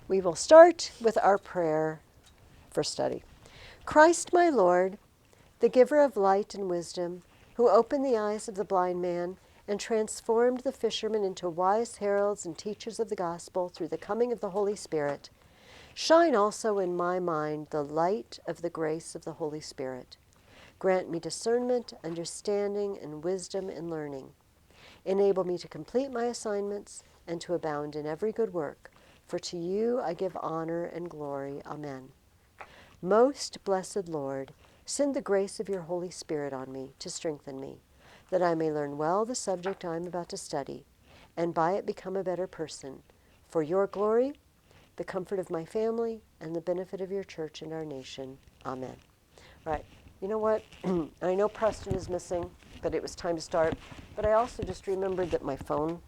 We will start with our prayer for study. Christ, my Lord, the giver of light and wisdom, who opened the eyes of the blind man and transformed the fishermen into wise heralds and teachers of the gospel through the coming of the Holy Spirit, shine also in my mind the light of the grace of the Holy Spirit. Grant me discernment, understanding, and wisdom in learning. Enable me to complete my assignments and to abound in every good work. For to you I give honor and glory. Amen. Most blessed Lord, send the grace of your Holy Spirit on me to strengthen me, that I may learn well the subject I am about to study, and by it become a better person, for your glory, the comfort of my family, and the benefit of your church and our nation. Amen. All right. You know what? I know Preston is missing, but it was time to start. But I also just remembered that my phone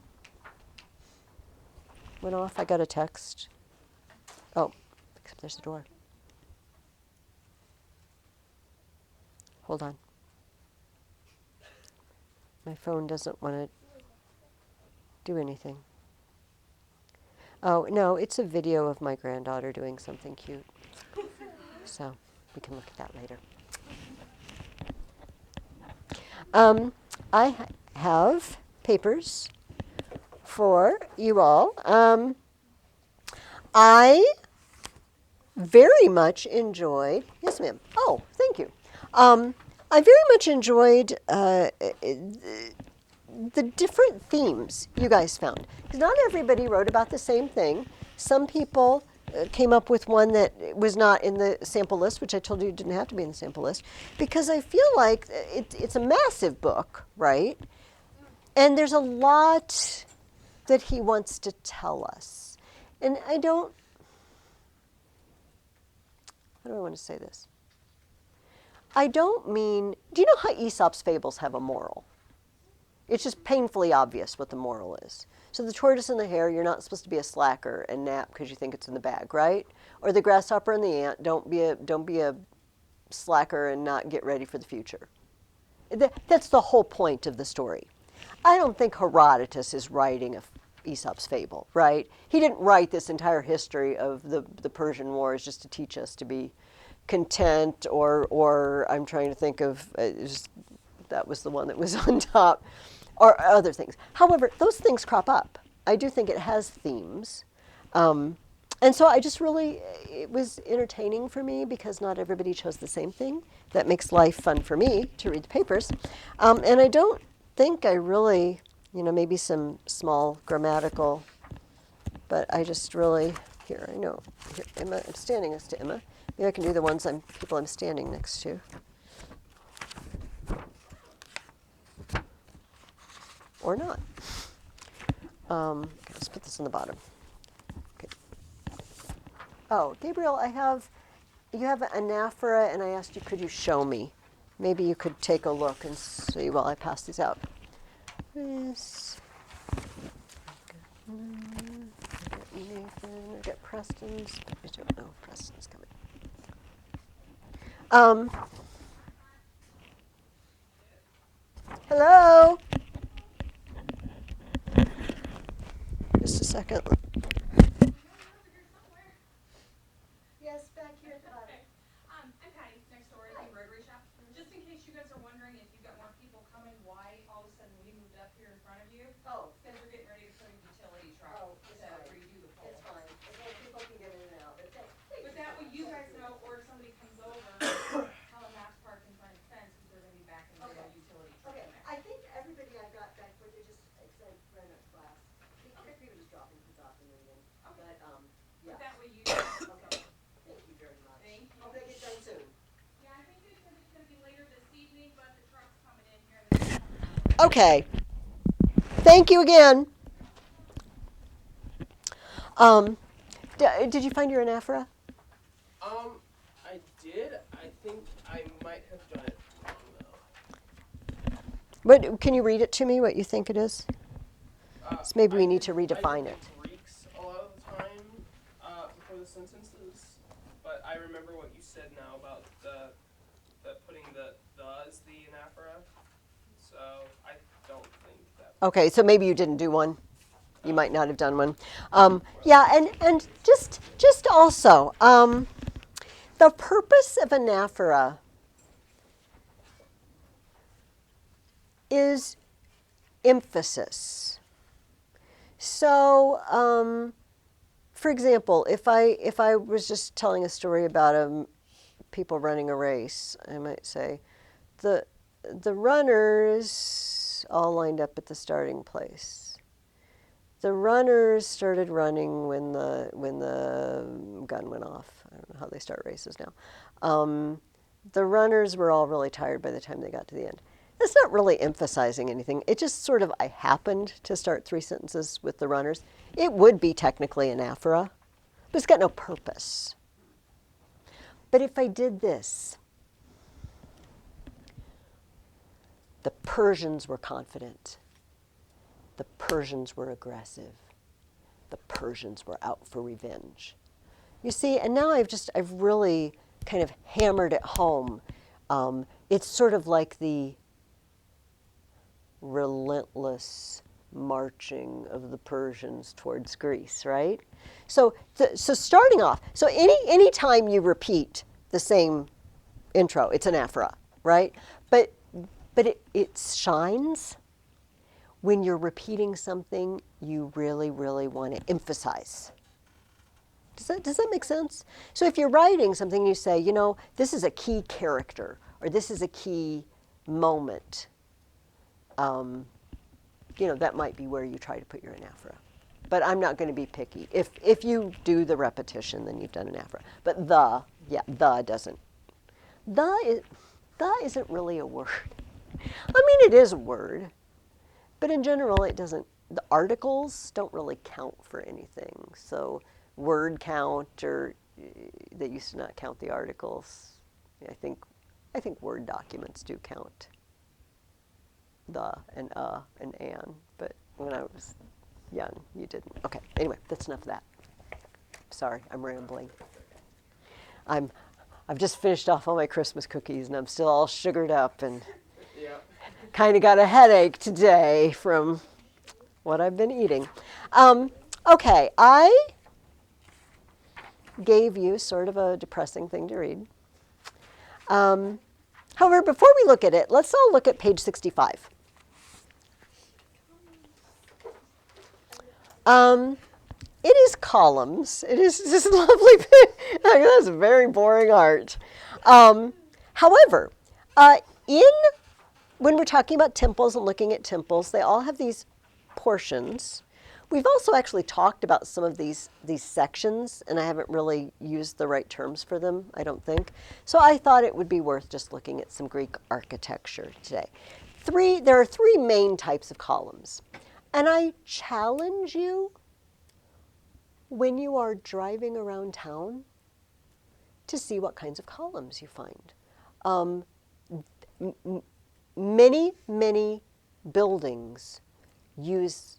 went off. I got a text. Oh, except there's the door. Hold on. My phone doesn't want to do anything. Oh, no, it's a video of my granddaughter doing something cute. So we can look at that later. I have papers for you all. I very much enjoyed, yes ma'am, oh, thank you. I very much enjoyed the different themes you guys found. Because not everybody wrote about the same thing. Some people came up with one that was not in the sample list, which I told you didn't have to be in the sample list, because I feel like it's a massive book, right? And there's a lot that he wants to tell us. And how do I want to say this? I don't mean, do you know how Aesop's fables have a moral? It's just painfully obvious what the moral is. So the tortoise and the hare, you're not supposed to be a slacker and nap because you think it's in the bag, right? Or the grasshopper and the ant, don't be a slacker and not get ready for the future. That's the whole point of the story. I don't think Herodotus is writing Aesop's fable, right? He didn't write this entire history of the Persian Wars just to teach us to be content, or I'm trying to think of, that was the one that was on top, or other things. However, those things crop up. I do think it has themes. And so I just really, it was entertaining for me because not everybody chose the same thing. That makes life fun for me to read the papers. And I don't think I really, maybe some small grammatical, but I just really, here, I know, here, Emma, I'm standing next to Emma. Maybe I can do the ones people I'm standing next to. Or not. Okay, let's put this in the bottom. Okay. Oh, Gabriel, you have an anaphora, and I asked you, could you show me? Maybe you could take a look and see while I pass these out. This. Nathan, I got Preston's, but I don't know if Preston's coming. Hello? Just a second. Yes, back here at the bottom. I'm Patty, next door at the embroidery shop. Just in case you guys are wondering if you've got more people coming, why all of a sudden we moved up here in front of you. Oh. Because we're getting ready to put a utility truck to redo the pole. It's fine. As long as people can get in and out. But that way you guys know, or if somebody comes over, how the maps park in front of the fence, because they're going to be back in the utility truck. Okay, I think everybody I got back with it just, it's like ran out of class. People just dropping things off and leaving. Okay. But, But yeah. that way you Okay. Thank you very much. Thank you. Hope they get done soon. Yeah, I think it's going to be later this evening, but the truck's coming in here. In the next Okay. Thank you again. Did you find your anaphora? I did. I think I might have done it wrong, though. What, can you read it to me, what you think it is? So maybe we need to redefine it. Greeks a lot of the time before the sentences, but I remember what you said now about the putting the as the anaphora. So I don't think that. Okay, so maybe you didn't do one. You might not have done one. Yeah, and just also, the purpose of anaphora is emphasis. So, for example, if I was just telling a story about people running a race, I might say, the runners all lined up at the starting place. The runners started running when the gun went off. I don't know how they start races now. The runners were all really tired by the time they got to the end. That's not really emphasizing anything. It just sort of, I happened to start 3 sentences with the runners. It would be technically anaphora, but it's got no purpose. But if I did this, the Persians were confident. The Persians were aggressive. The Persians were out for revenge. You see, and now I've really kind of hammered it home. It's sort of like the relentless marching of the Persians towards Greece, right? So starting off, so any time you repeat the same intro, it's anaphora, right? But it shines when you're repeating something you really, really want to emphasize. Does that make sense? So if you're writing something, you say, you know, this is a key character, or this is a key moment. You know, that might be where you try to put your anaphora. But I'm not going to be picky. If you do the repetition, then you've done anaphora. But the doesn't. The isn't really a word. I mean, it is a word. But in general, it doesn't. The articles don't really count for anything. So word count, or they used to not count the articles. I think Word documents do count the and an, but when I was young, you didn't. Okay, anyway, that's enough of that. Sorry, I'm rambling. I've just finished off all my Christmas cookies, and I'm still all sugared up, and kind of got a headache today from what I've been eating. Okay, I gave you sort of a depressing thing to read. However, before we look at it, let's all look at page 65. It is columns. It is this lovely. That's very boring art. However, when we're talking about temples and looking at temples, they all have these portions. We've also actually talked about some of these sections, and I haven't really used the right terms for them, I don't think. So I thought it would be worth just looking at some Greek architecture today. There are 3 main types of columns. And I challenge you, when you are driving around town, to see what kinds of columns you find. Many buildings use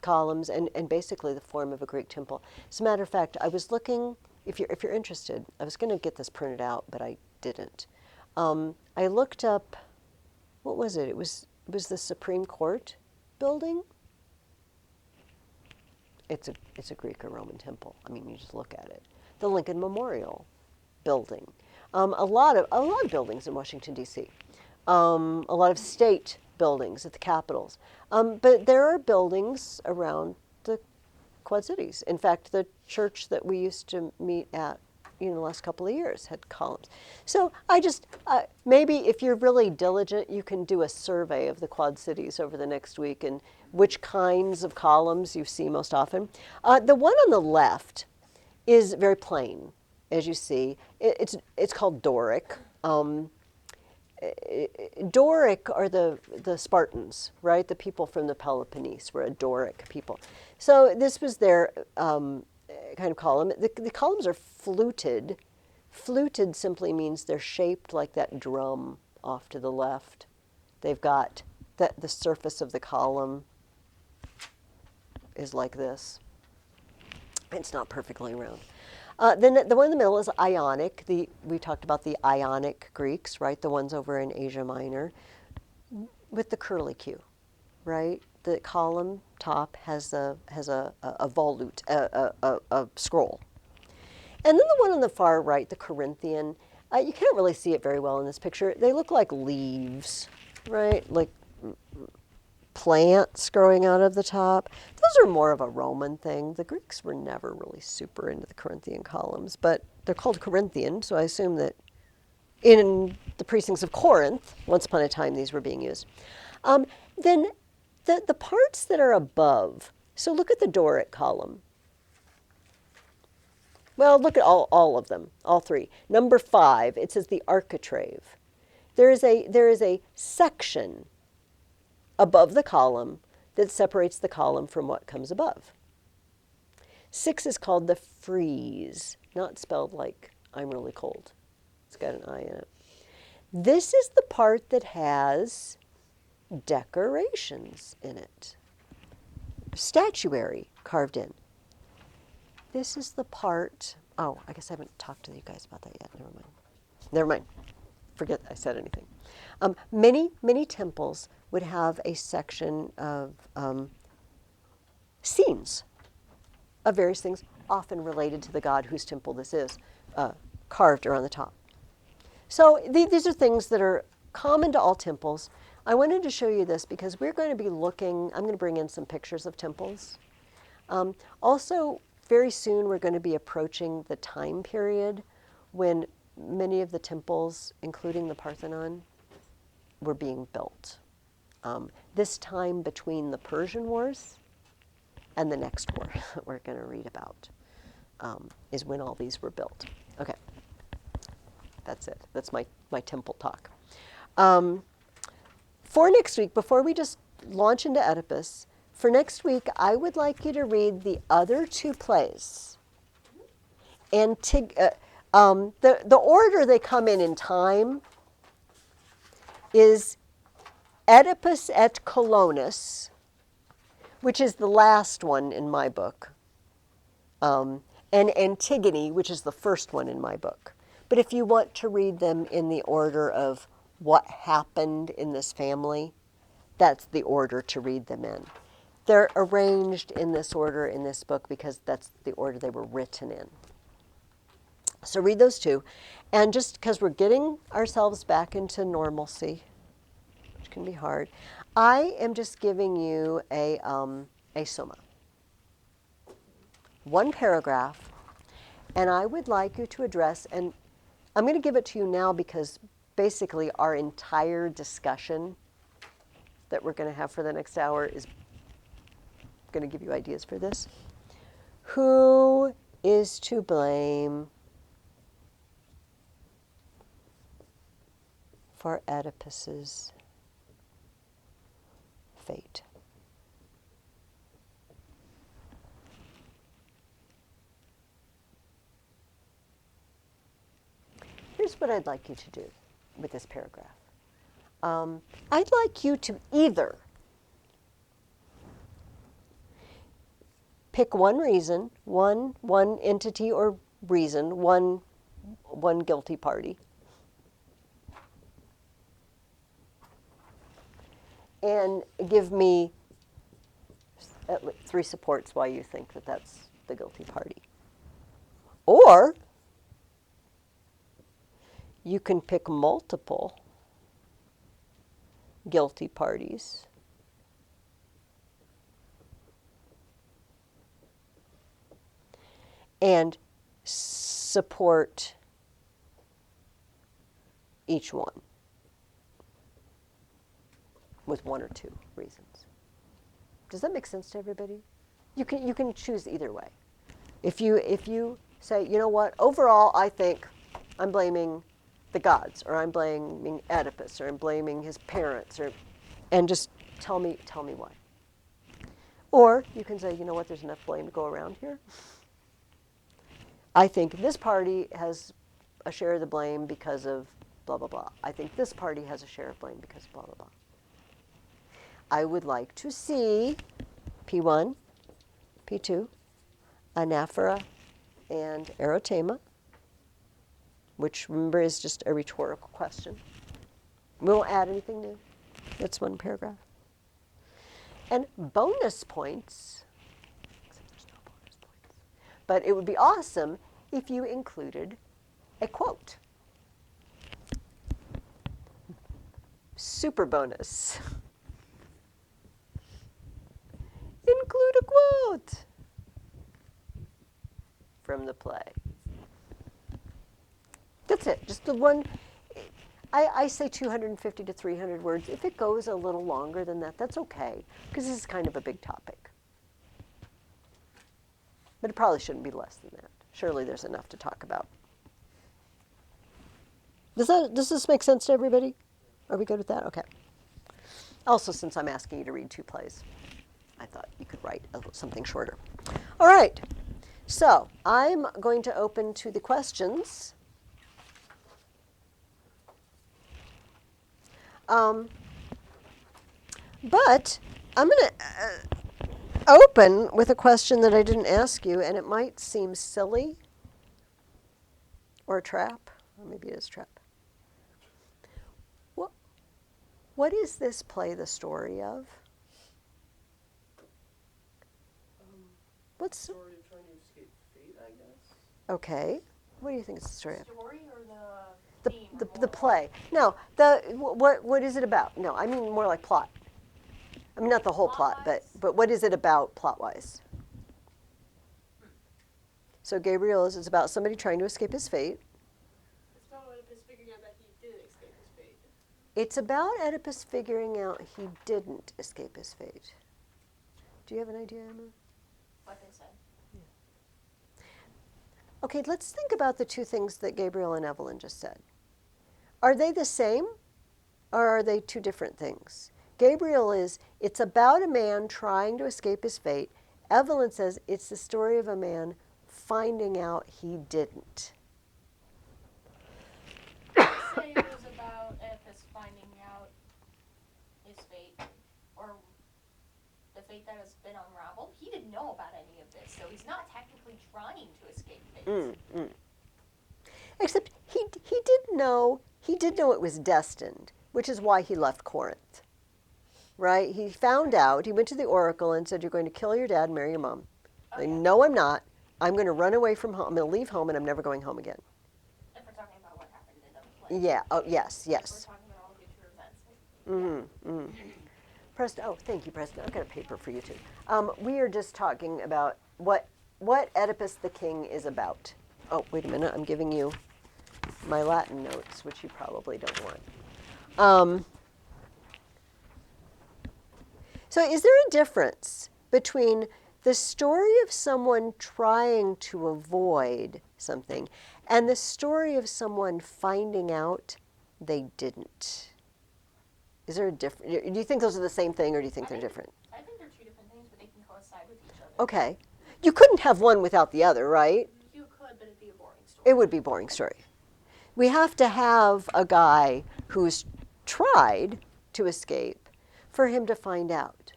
columns and basically the form of a Greek temple. As a matter of fact, I was looking, if you're interested, I was going to get this printed out, but I didn't. I looked up, what was it? It was the Supreme Court building. It's a Greek or Roman temple. I mean, you just look at it. The Lincoln Memorial building. A lot of buildings in Washington, D.C. A lot of state buildings at the capitals. But there are buildings around the Quad Cities. In fact, the church that we used to meet at, the last couple of years had columns. So I just, maybe if you're really diligent, you can do a survey of the Quad Cities over the next week and which kinds of columns you see most often. The one on the left is very plain, as you see. It's called Doric. Doric are the Spartans, right? The people from the Peloponnese were a Doric people. So this was their kind of column. The columns are fluted. Fluted simply means they're shaped like that drum off to the left. They've got the surface of the column is like this. It's not perfectly round. Then the one in the middle is Ionic. We talked about the Ionic Greeks, right? The ones over in Asia Minor, with the curlicue, right? the column top has a volute, a scroll. And then the one on the far right, the Corinthian, you can't really see it very well in this picture. They look like leaves, right? Like plants growing out of the top. Those are more of a Roman thing. The Greeks were never really super into the Corinthian columns, but they're called Corinthian, so I assume that in the precincts of Corinth, once upon a time, these were being used. Then the parts that are above, so look at the Doric column. Well, look at all of them, all three. Number 5, it says the architrave. There is a section above the column that separates the column from what comes above. 6 is called the frieze, not spelled like I'm really cold. It's got an I in it. This is the part that has decorations in it. Statuary carved in. This is the part, oh, I guess I haven't talked to you guys about that yet. Never mind. Forget I said anything. Many temples would have a section of scenes of various things, often related to the god whose temple this is, carved around the top. So these are things that are common to all temples. I wanted to show you this because we're going to be looking, I'm going to bring in some pictures of temples. Also, very soon we're going to be approaching the time period when many of the temples, including the Parthenon, were being built. This time between the Persian Wars and the next war that we're going to read about is when all these were built. Okay, that's it. That's my temple talk. For next week, before we just launch into Oedipus, for next week, I would like you to read the other 2 plays. The order they come in time is Oedipus et Colonis, which is the last one in my book, and Antigone, which is the first one in my book. But if you want to read them in the order of what happened in this family, that's the order to read them in. They're arranged in this order in this book because that's the order they were written in. So read those 2. And just because we're getting ourselves back into normalcy, which can be hard, I am just giving you a summa. 1 paragraph, and I would like you to address, and I'm going to give it to you now because basically our entire discussion that we're going to have for the next hour is going to give you ideas for this. Who is to blame for Oedipus's fate? Here's what I'd like you to do with this paragraph. I'd like you to either pick one reason, one entity or reason, one guilty party, and give me at least 3 supports why you think that that's the guilty party. Or you can pick multiple guilty parties and support each one with 1 or 2 reasons. Does that make sense to everybody? You can choose either way. If you say, you know what, overall I think I'm blaming the gods, or I'm blaming Oedipus, or I'm blaming his parents, and just tell me why. Or you can say, you know what, there's enough blame to go around here. I think this party has a share of the blame because of blah, blah, blah. I think this party has a share of blame because of blah, blah, blah. I would like to see P1, P2, anaphora, and erotema, which, remember, is just a rhetorical question. We won't add anything new. That's 1 paragraph. And bonus points, except there's no bonus points, but it would be awesome if you included a quote. Super bonus. Include a quote from the play. That's it. Just the one. I say 250 to 300 words. If it goes a little longer than that, that's okay, because this is kind of a big topic. But it probably shouldn't be less than that. Surely there's enough to talk about. Does this make sense to everybody? Are we good with that? Okay. Also, since I'm asking you to read 2 plays, I thought you could write something shorter. All right. So I'm going to open to the questions. But I'm going to open with a question that I didn't ask you, and it might seem silly or a trap, or maybe it is a trap. What is this play the story of? What's Story of trying to escape fate, I guess. okay? What do you think it's the story of? Story or the theme? Or The play. No, what is it about? No, I mean more like plot. I mean not the whole plot, but what is it about plot-wise? So Gabriel is about somebody trying to escape his fate. It's about Oedipus figuring out that he did escape his fate. It's about Oedipus figuring out he didn't escape his fate. Do you have an idea, Emma? What they said. Okay, let's think about the 2 things that Gabriel and Evelyn just said. Are they the same, or are they 2 different things? Gabriel is, it's about a man trying to escape his fate. Evelyn says it's the story of a man finding out he didn't. I'd say it was about Oedipus finding out his fate, or the fate that has been unraveled. He didn't know about any of this, so he's not technically trying to escape fate. Except he did know it was destined, which is why he left Corinth. Right? He found out, he went to the oracle and said, you're going to kill your dad and marry your mom. Okay. No, I'm not. I'm going to run away from home. I'm going to leave home and I'm never going home again. If we're talking about what happened in the play. Yeah. Oh, yes, If yes. we're talking about all future events. Preston, oh, thank you, Preston. I've got a paper for you too. We are just talking about what Oedipus the King is about. Oh, wait a minute. I'm giving you my Latin notes, which you probably don't want. So is there a difference between the story of someone trying to avoid something and the story of someone finding out they didn't? Is there a difference? Do you think those are the same thing, or do you think they're different? I think they're 2 different things, but they can coincide with each other. Okay. You couldn't have one without the other, right? You could, but it'd be a boring story. It would be a boring story. We have to have a guy who's tried to escape for him to find out.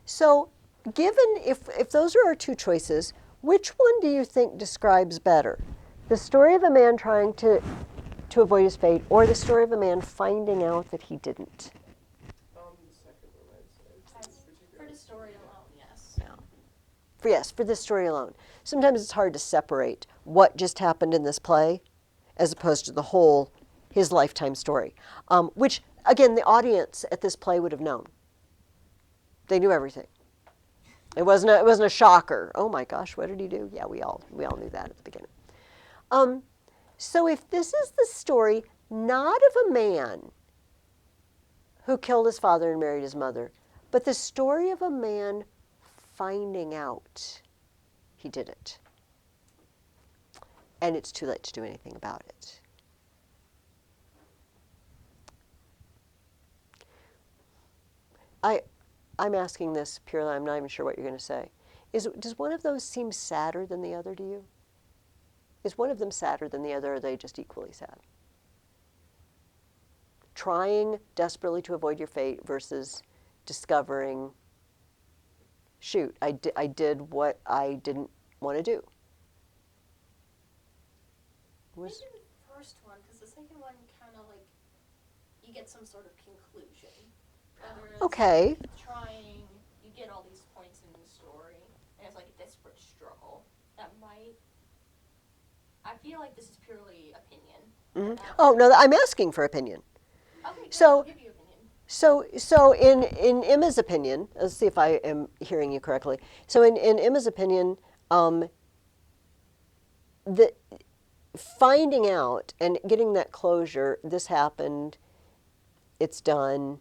So given, if those are our 2 choices, which one do you think describes better? The story of a man trying to avoid his fate, or the story of a man finding out that he didn't? The second one, I'd say. For the story alone, yes. Yes, for this story alone. Sometimes it's hard to separate what just happened in this play as opposed to the whole, his lifetime story, which, again, the audience at this play would have known. They knew everything. It wasn't a shocker. Oh my gosh, what did he do? Yeah, we all knew that at the beginning. So if this is the story not of a man who killed his father and married his mother, but the story of a man finding out he did it, and it's too late to do anything about it. I'm asking this purely, I'm not even sure what you're going to say. Does one of those seem sadder than the other to you? Is one of them sadder than the other, or are they just equally sad? Trying desperately to avoid your fate versus discovering, shoot, I did what I didn't want to do. Maybe the first one, because the second one kind of like, you get some sort of conclusion. Whether it's Okay. trying, you get all these points in the story, and it's like a desperate struggle that might. I feel like this is purely opinion. Oh, no, I'm asking for opinion. Okay, good, So- I'll give you opinion. So in Emma's opinion, let's see if I am hearing you correctly. So in Emma's opinion, the finding out and getting that closure, this happened, it's done,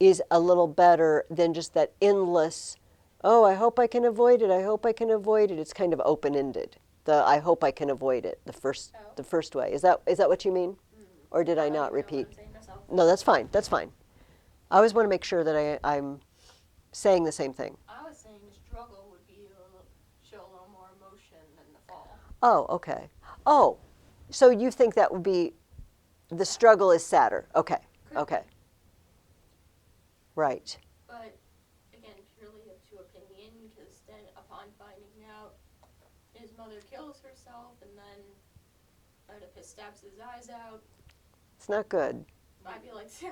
is a little better than just that endless, oh, I hope I can avoid it, I hope I can avoid it. It's kind of open-ended. The I hope I can avoid it, the first way. Is that what you mean? Or did I don't not even know what repeat? I'm saying myself. No, that's fine. That's fine. I always want to make sure that I'm saying the same thing. I was saying the struggle would be show a little more emotion than the fall. Oh, okay. Oh, so you think that would be the struggle is sadder? Okay. Okay. Right. But again, purely up to opinion, because then upon finding out, his mother kills herself, and then Oedipus stabs his eyes out. It's not good. I'd be like, yeah.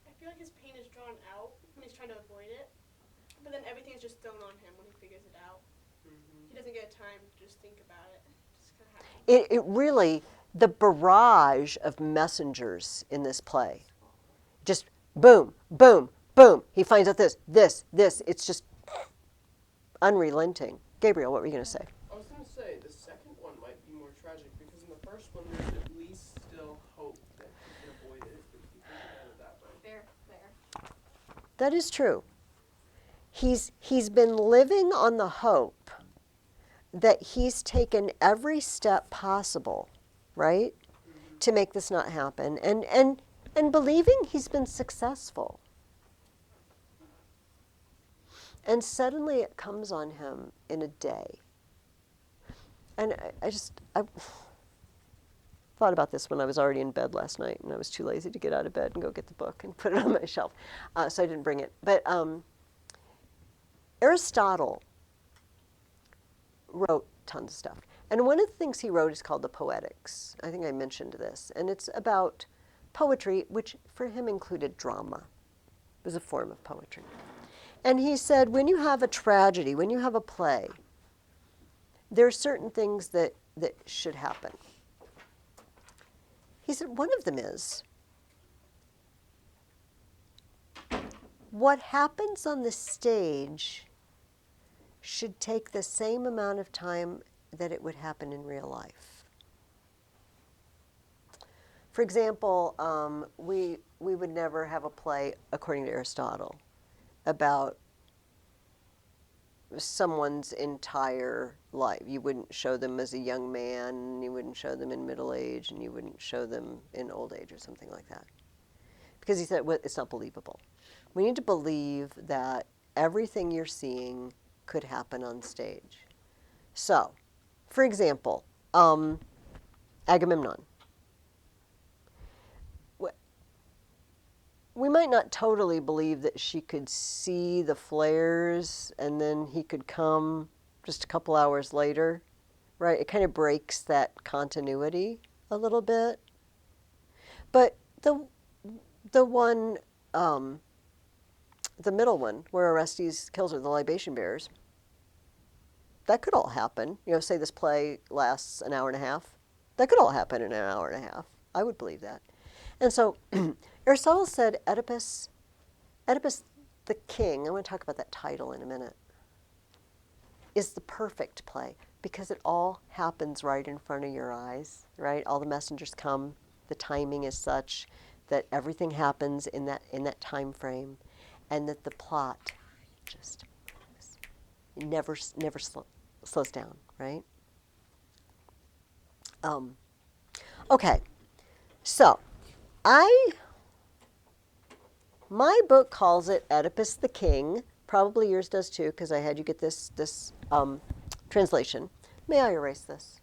I feel like his pain is drawn out when he's trying to avoid it, but then everything's just thrown on him when he figures it out. He doesn't get time to just think about it. It just kind of happens. It really, the barrage of messengers in this play, just boom, boom, boom. He finds out this. It's just unrelenting. Gabriel, what were you going to say? I was going to say, the second one might be more tragic because in the first one there's at least still hope that he can avoid it if you think about it that way. Fair. That is true. He's been living on the hope that he's taken every step possible, right, to make this not happen, and believing he's been successful. And suddenly it comes on him in a day. And I thought about this when I was already in bed last night, and I was too lazy to get out of bed and go get the book and put it on my shelf, so I didn't bring it. But Aristotle wrote tons of stuff. And one of the things he wrote is called the Poetics. I think I mentioned this. And it's about poetry, which for him included drama. It was a form of poetry. And he said, when you have a tragedy, when you have a play, there are certain things that should happen. He said, one of them is, what happens on the stage should take the same amount of time that it would happen in real life. For example, we would never have a play, according to Aristotle, about someone's entire life. You wouldn't show them as a young man, you wouldn't show them in middle age, and you wouldn't show them in old age or something like that. Because he said, well, it's not believable. We need to believe that everything you're seeing could happen on stage. So, for example, Agamemnon. We might not totally believe that she could see the flares and then he could come just a couple hours later, right? It kind of breaks that continuity a little bit. But the one, the middle one, where Orestes kills her, the libation bearers, that could all happen. You know, say this play lasts an hour and a half. That could all happen in an hour and a half. I would believe that. And so Aristotle said Oedipus the king, I'm going to talk about that title in a minute, is the perfect play because it all happens right in front of your eyes, right? All the messengers come, the timing is such that everything happens in that time frame, and that the plot just never slows down, right? Okay, so my book calls it Oedipus the King. Probably yours does too, because I had you get this translation. May I erase this?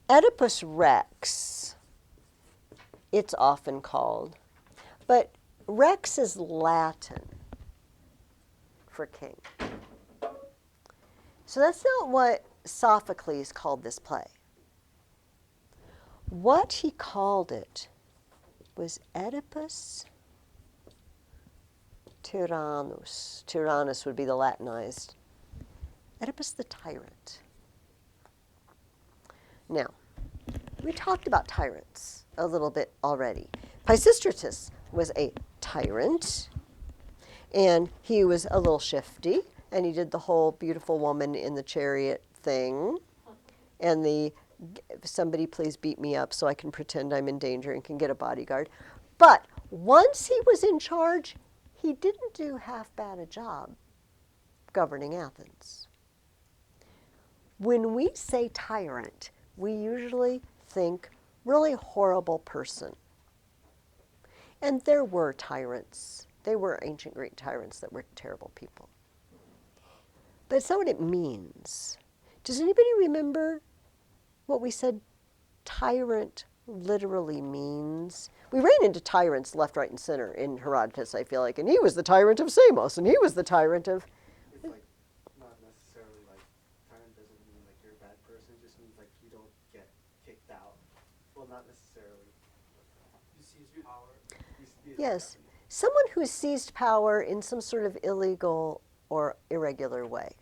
Oedipus Rex, it's often called, but Rex is Latin for king. So that's not what Sophocles called this play. What he called it was Oedipus Tyrannus. Tyrannus would be the Latinized. Oedipus the tyrant. Now, we talked about tyrants a little bit already. Pisistratus was a tyrant, and he was a little shifty, and he did the whole beautiful woman in the chariot thing, and the somebody please beat me up so I can pretend I'm in danger and can get a bodyguard. But once he was in charge, he didn't do half bad a job governing Athens. When we say tyrant, we usually think really horrible person. And there were tyrants. They were ancient Greek tyrants that were terrible people. But it's not what it means. Does anybody remember what we said tyrant literally means? We ran into tyrants left, right, and center in Herodotus, I feel like. And he was the tyrant of Samos, and he was the tyrant of... It's like not necessarily like tyrant doesn't mean like you're a bad person. It just means like you don't get kicked out. Well, not necessarily. You seize power. Yes. Someone who seized power in some sort of illegal or irregular way.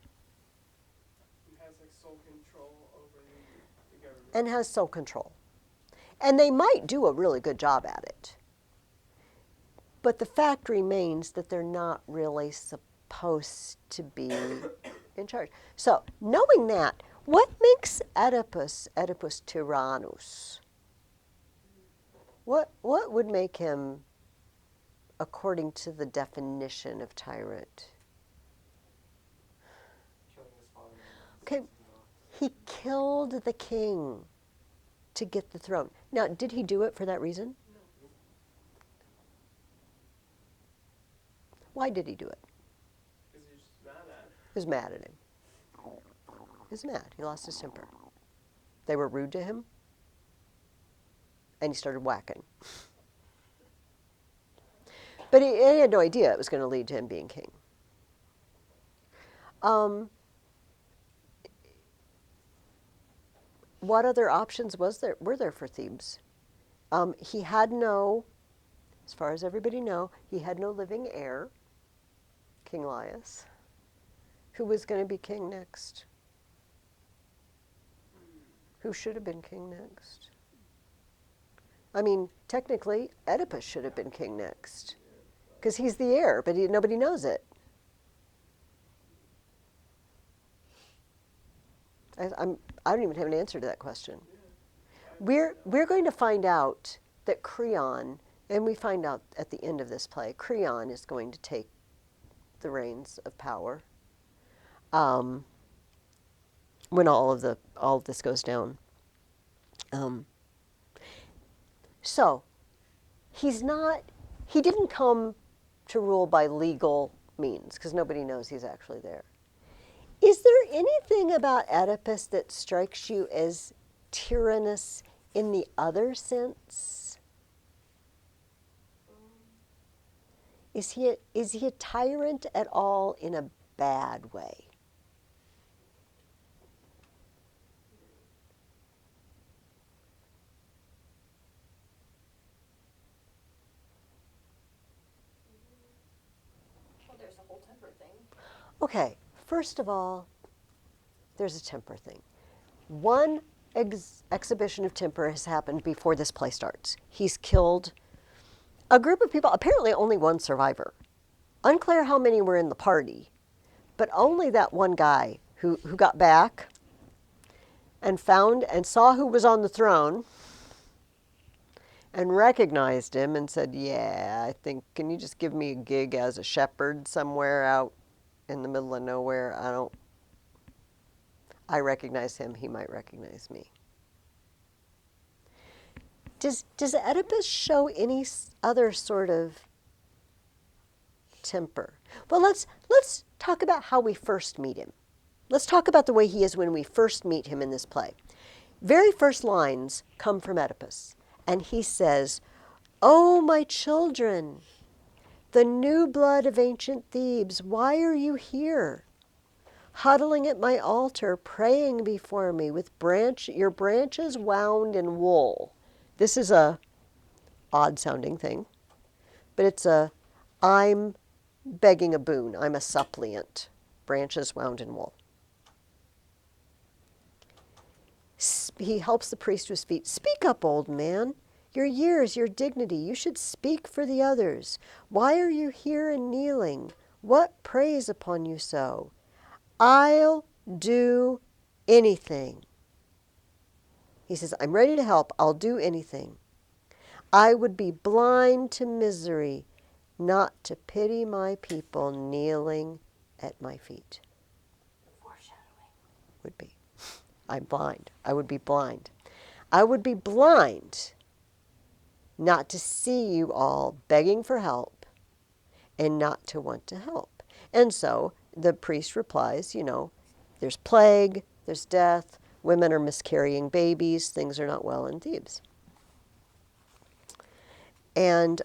Who has like sole control over the government. And has sole control. And they might do a really good job at it. But the fact remains that they're not really supposed to be in charge. So, knowing that, what makes Oedipus Tyrannus? What would make him, according to the definition of tyrant? Killing his father. Okay, he killed the king to get the throne. Now, did he do it for that reason? No. Why did he do it? Because he's just mad at him. He was mad at him. He was mad. He lost his temper. They were rude to him, and he started whacking. But he had no idea it was going to lead to him being king. What other options were there for Thebes? He had no, as far as everybody know, he had no living heir, King Laius. Who was going to be king next? Who should have been king next? I mean, technically, Oedipus should have been king next, because he's the heir, but nobody knows it. I don't even have an answer to that question. We're going to find out that Creon, and we find out at the end of this play, Creon is going to take the reins of power when all of this goes down. So he didn't come to rule by legal means, because nobody knows he's actually there. Is there anything about Oedipus that strikes you as tyrannous in the other sense? Is he a tyrant at all in a bad way? Well, there's the whole temper thing. Okay, first of all, there's a temper thing. One exhibition of temper has happened before this play starts. He's killed a group of people, apparently only one survivor. Unclear how many were in the party, but only that one guy who got back and found and saw who was on the throne and recognized him and said, yeah, I think, can you just give me a gig as a shepherd somewhere out in the middle of nowhere? I recognize him, he might recognize me. Does Oedipus show any other sort of temper? Well, let's talk about how we first meet him. Let's talk about the way he is when we first meet him in this play. Very first lines come from Oedipus, and he says, "Oh, my children, the new blood of ancient Thebes, why are you here? huddling at my altar, praying before me with your branches wound in wool. This is a odd sounding thing, but it's I'm begging a boon. I'm a suppliant. Branches wound in wool. He helps the priest to his feet. Speak up, old man. Your years, your dignity. You should speak for the others. Why are you here and kneeling? What preys upon you so? I'll do anything. He says, I'm ready to help. I'll do anything. I would be blind to misery, not to pity my people kneeling at my feet. Foreshadowing. Would be. I'm blind. I would be blind. I would be blind not to see you all begging for help and not to want to help. And so the priest replies, there's plague, there's death, women are miscarrying babies, things are not well in Thebes. And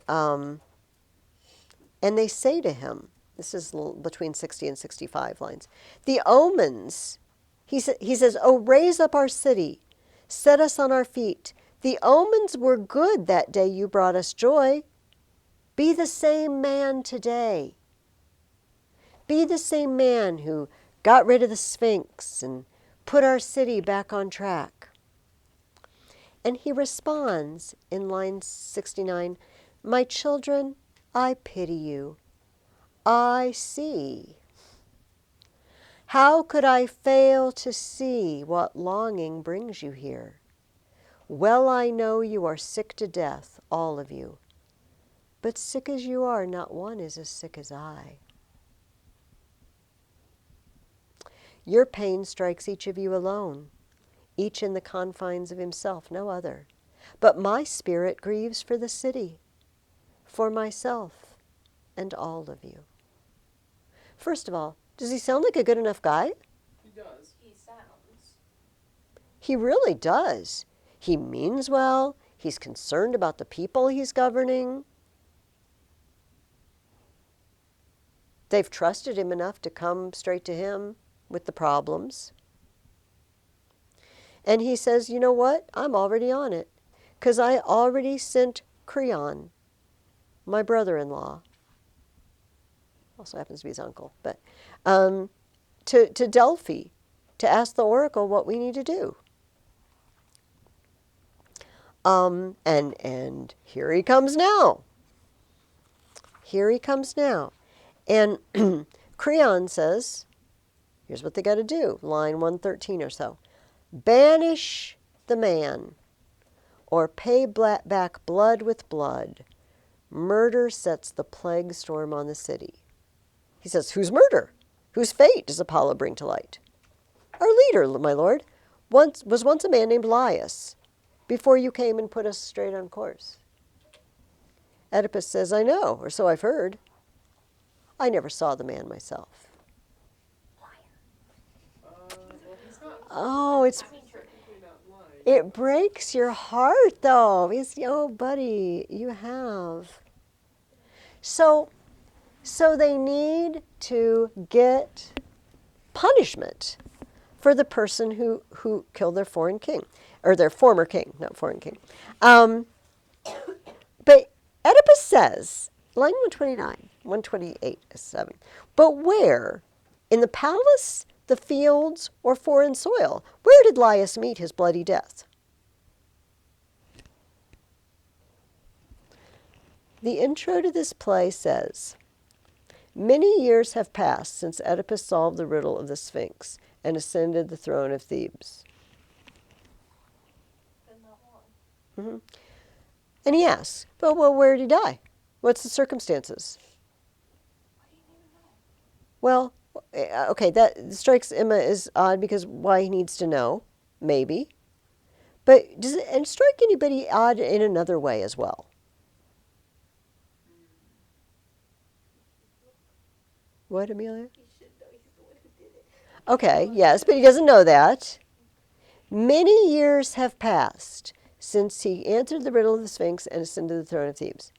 they say to him, this is between 60 and 65 lines, the omens, he says, oh, raise up our city, set us on our feet. The omens were good that day you brought us joy. Be the same man today. Be the same man who got rid of the Sphinx and put our city back on track. And he responds in line 69, my children, I pity you. I see. How could I fail to see what longing brings you here? Well, I know you are sick to death, all of you. But sick as you are, not one is as sick as I. Your pain strikes each of you alone, each in the confines of himself, no other. But my spirit grieves for the city, for myself, and all of you. First of all, does he sound like a good enough guy? He does. He sounds. He really does. He means well. He's concerned about the people he's governing. They've trusted him enough to come straight to him with the problems. And he says, you know what? I'm already on it, because I already sent Creon, my brother-in-law, also happens to be his uncle, but to Delphi to ask the oracle what we need to do. And here he comes now. Here he comes now. And Creon says, here's what they got to do, line 113 or so. Banish the man, or pay back blood with blood. Murder sets the plague storm on the city. He says, whose murder? Whose fate does Apollo bring to light? Our leader, my lord, was once a man named Laius, before you came and put us straight on course. Oedipus says, I know, or so I've heard. I never saw the man myself. Well, he's not Oh, technically not lying. it breaks your heart, though. Oh, buddy, you have. So they need to get punishment for the person who killed their foreign king, or their former king, not foreign king. But Oedipus says, line 129, 128 is 7, but where? In the palace, the fields, or foreign soil? Where did Laius meet his bloody death? The intro to this play says, many years have passed since Oedipus solved the riddle of the Sphinx and ascended the throne of Thebes. Been that long. Mm-hmm. And he asks, well, where did he die? What's the circumstances? What do you even know? Well, okay, that strikes Emma as odd because why he needs to know, maybe. But does it strike anybody odd in another way as well? What, Amelia? He should know he's the one who did it. Okay, yes, but he doesn't know that. Many years have passed since he answered the riddle of the Sphinx and ascended the throne of Thebes.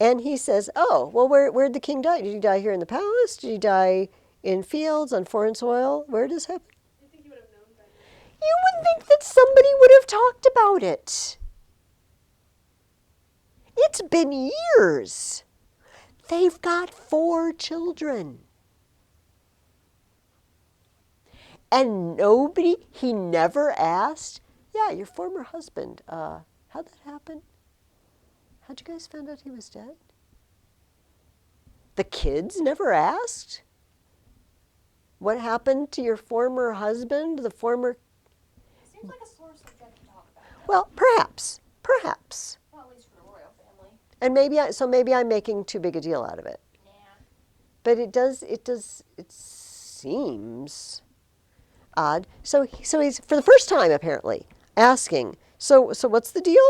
And he says, oh, well, where'd the king die? Did he die here in the palace? Did he die in fields, on foreign soil. Where did this happen? You think you would have known by now? You would think that somebody would have talked about it. It's been years. They've got 4 children. And he never asked, yeah, your former husband, how'd that happen? How'd you guys find out he was dead? The kids never asked? What happened to your former husband, the former... Seems like a sore subject to talk about. Well, perhaps. Well, at least for the royal family. And maybe I'm making too big a deal out of it. Nah. But it seems odd. So he's, for the first time apparently, asking, so what's the deal?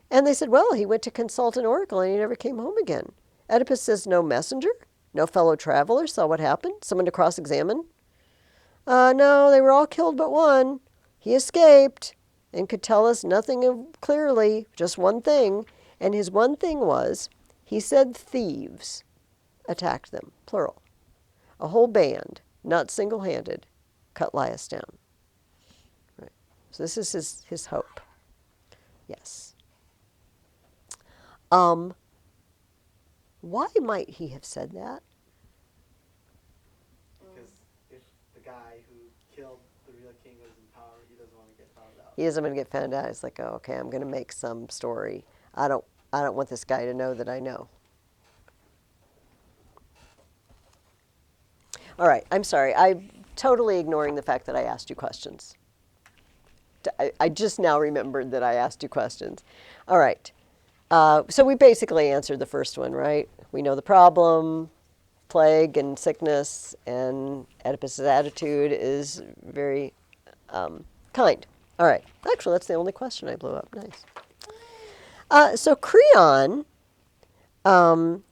And they said, well, he went to consult an oracle and he never came home again. Oedipus says, no messenger? No fellow traveler saw what happened? Someone to cross-examine? No, they were all killed but one. He escaped and could tell us nothing clearly, just one thing. And his one thing was, he said thieves attacked them, plural. A whole band, not single-handed, cut Laius down. Right. So this is his hope. Yes. Why might he have said that? Because if the guy who killed the real king was in power, he doesn't want to get found out. He doesn't want to get found out. It's like, oh, okay, I'm going to make some story. I don't want this guy to know that I know. All right, I'm sorry. I'm totally ignoring the fact that I asked you questions. I just now remembered that I asked you questions. All right. So we basically answered the first one, right? We know the problem, plague and sickness, and Oedipus's attitude is very kind. All right. Actually, that's the only question I blew up. Nice. So Creon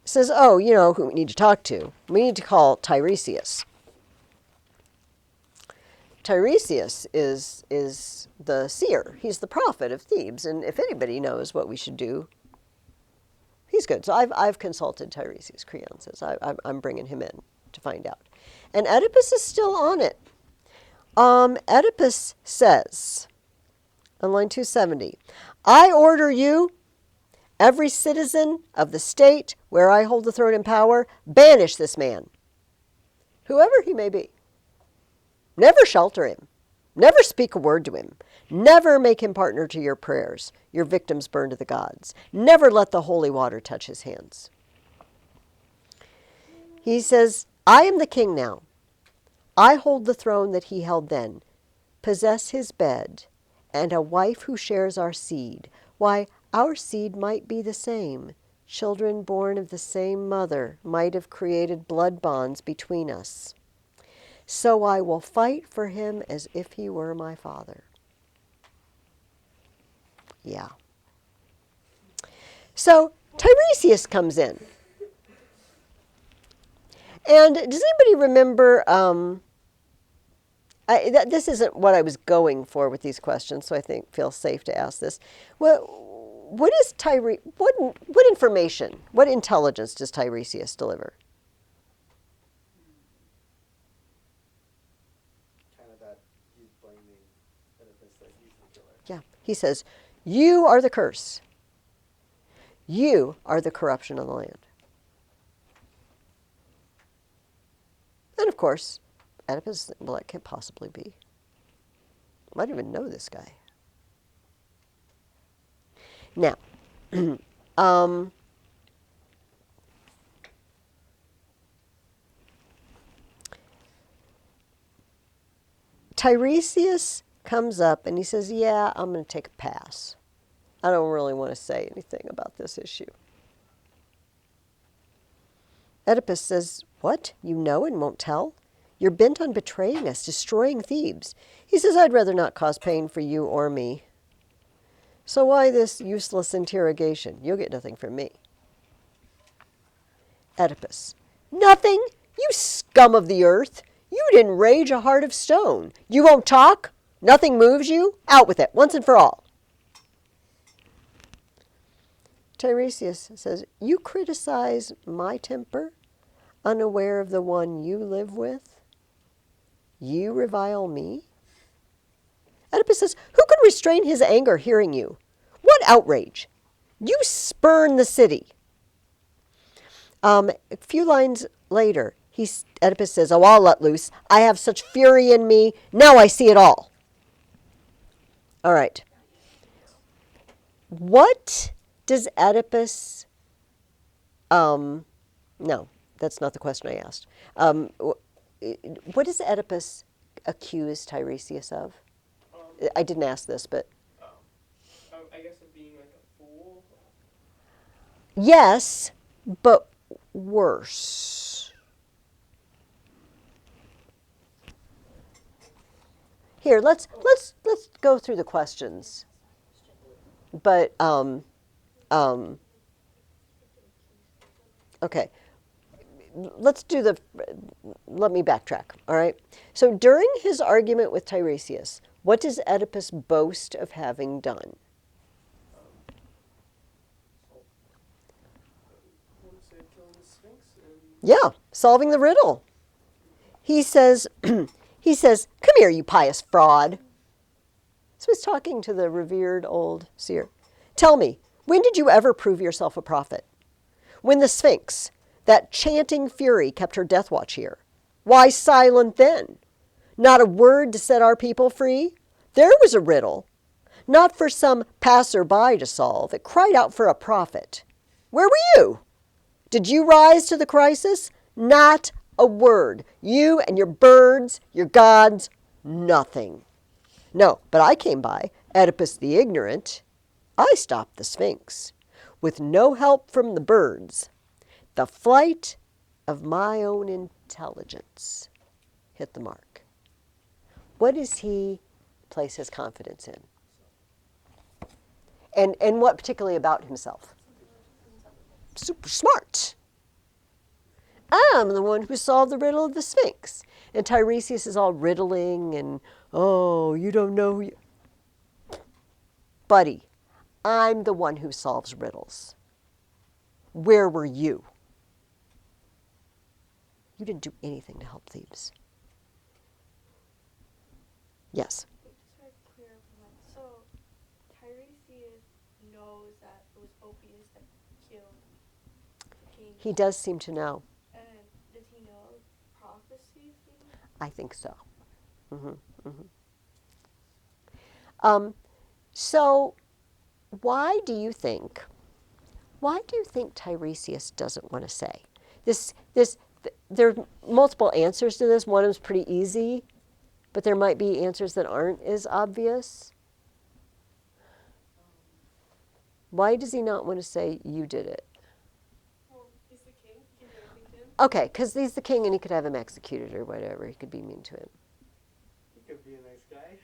says, oh, you know who we need to talk to? We need to call Tiresias. Tiresias is the seer. He's the prophet of Thebes. And if anybody knows what we should do, he's good. So I've consulted Tiresias, Creon says. I'm bringing him in to find out. And Oedipus is still on it. Oedipus says, on line 270, I order you, every citizen of the state where I hold the throne and power, banish this man, whoever he may be. Never shelter him. Never speak a word to him. Never make him partner to your prayers, your victims burned to the gods. Never let the holy water touch his hands. He says, I am the king now. I hold the throne that he held then, possess his bed, and a wife who shares our seed. Why, our seed might be the same. Children born of the same mother might have created blood bonds between us. So I will fight for him as if he were my father. Yeah. So Tiresias comes in. And does anybody remember, this isn't what I was going for with these questions, so I think feels safe to ask this. What information, what intelligence does Tiresias deliver? Yeah, he says, you are the curse. You are the corruption of the land. And of course, Oedipus, well, that can't possibly be. I don't even know this guy. Now, Tiresias comes up and he says, yeah, I'm going to take a pass. I don't really want to say anything about this issue. Oedipus says, what? You know and won't tell? You're bent on betraying us, destroying Thebes. He says, I'd rather not cause pain for you or me. So why this useless interrogation? You'll get nothing from me. Oedipus, nothing? You scum of the earth. You'd enrage a heart of stone. You won't talk? Nothing moves you? Out with it, once and for all. Tiresias says, you criticize my temper? unaware of the one you live with? You revile me? Oedipus says, who could restrain his anger hearing you? What outrage! You spurn the city. A few lines later, Oedipus says, oh, I'll let loose. I have such fury in me. Now I see it all. All right. What does Oedipus, no, that's not the question I asked. What does Oedipus accuse Tiresias of? I didn't ask this, but. I guess of being like a fool. Yes, but worse. Here, let's go through the questions. But okay. Let me backtrack, all right? So during his argument with Tiresias, what does Oedipus boast of having done? I want to say killing the Sphinx and Yeah, solving the riddle. He says, come here, you pious fraud. So he's talking to the revered old seer. Tell me, when did you ever prove yourself a prophet? When the Sphinx, that chanting fury, kept her death watch here. Why silent then? Not a word to set our people free? There was a riddle, not for some passer-by to solve. It cried out for a prophet. Where were you? Did you rise to the crisis? Not a word. You and your birds, your gods, nothing. No, but I came by, Oedipus the ignorant. I stopped the Sphinx, with no help from the birds. The flight of my own intelligence hit the mark. What does he place his confidence in? And what particularly about himself? Super smart. I'm the one who solved the riddle of the Sphinx. And Tiresias is all riddling and, oh, you don't know who you... Buddy, I'm the one who solves riddles. Where were you? You didn't do anything to help Thebes. Yes. Just to clear up on that. So Tiresias knows that it was Ophius that killed the king. He does seem to know. And does he know prophecy? I think so. So why do you think Tiresias doesn't want to say? There are multiple answers to this. One is pretty easy, but there might be answers that aren't as obvious. Why does he not want to say, you did it? Well, he's the king. He can do everything to him. Okay, because he's the king and he could have him executed or whatever. He could be mean to him. He could be a nice guy.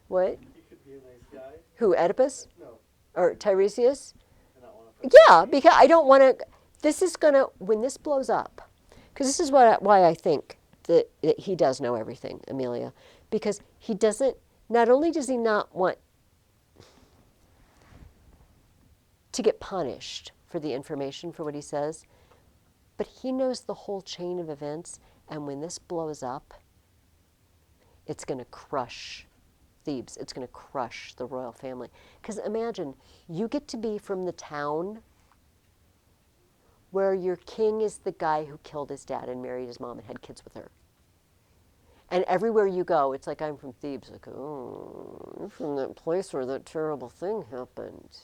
What? He could be a nice guy. Who, Oedipus? No, Or Tiresias? I don't want to. Yeah, because I don't want to. This is going to, when this blows up, because this is why I think that he does know everything, Amelia, because he doesn't, not only does he not want to get punished for the information for what he says, but he knows the whole chain of events, and when this blows up, it's going to crush Thebes. It's going to crush the royal family. Because imagine, you get to be from the town where your king is the guy who killed his dad and married his mom and had kids with her. And everywhere you go, it's like, I'm from Thebes. Like, oh, you're from that place where that terrible thing happened.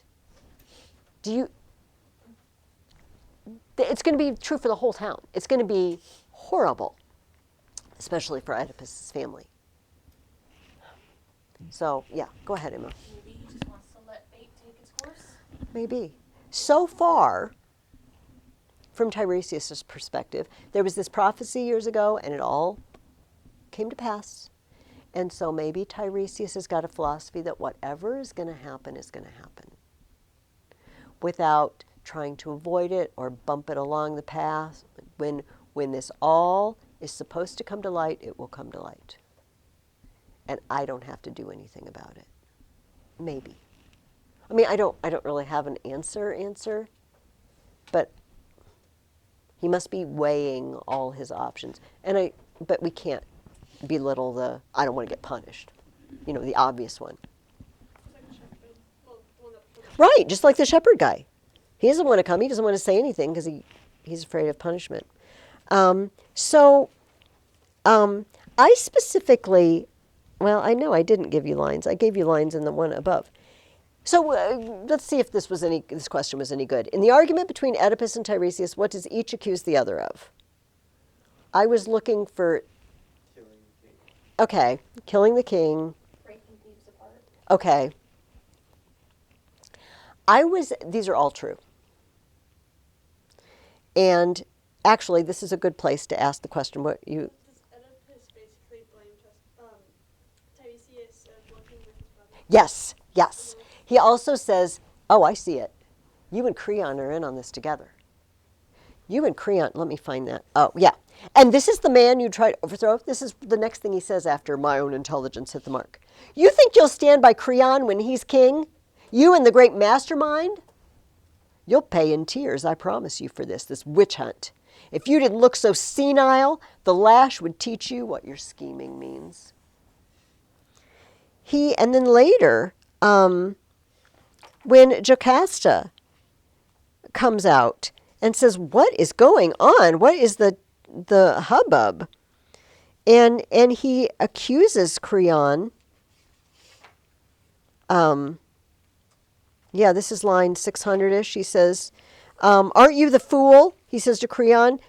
It's going to be true for the whole town. It's going to be horrible, especially for Oedipus' family. So, yeah, go ahead, Emma. Maybe he just wants to let fate take its course. Maybe. So far, from Tiresias' perspective, there was this prophecy years ago, and it all came to pass. And so maybe Tiresias has got a philosophy that whatever is going to happen is going to happen, without trying to avoid it or bump it along the path. When this all is supposed to come to light, it will come to light. And I don't have to do anything about it. Maybe. I mean, I don't really have an answer, but He must be weighing all his options. But we can't belittle the, I don't want to get punished. You know, the obvious one. It's like a shepherd. Well, the one that put Right, just like the shepherd guy. He doesn't want to come. He doesn't want to say anything because he's afraid of punishment. I specifically, well, I know I didn't give you lines. I gave you lines in the one above. So let's see if this question was any good. In the argument between Oedipus and Tiresias, what does each accuse the other of? I was looking for, Killing the king. okay, killing the king. Breaking Thebes apart. Okay. These are all true. And actually, this is a good place to ask the question, what you, Does Oedipus basically blame Tiresias working with his brother? yes, yes. He also says, oh, I see it. You and Creon are in on this together. You and Creon, let me find that. Oh, yeah. And this is the man you tried to overthrow. This is the next thing he says after my own intelligence hit the mark. You think you'll stand by Creon when he's king? You and the great mastermind? You'll pay in tears, I promise you, for this witch hunt. If you didn't look so senile, the lash would teach you what your scheming means. And then later, when Jocasta comes out and says, what is going on? What is the hubbub? And he accuses Creon. Yeah, this is line 600-ish. He says, aren't you the fool? He says to Creon,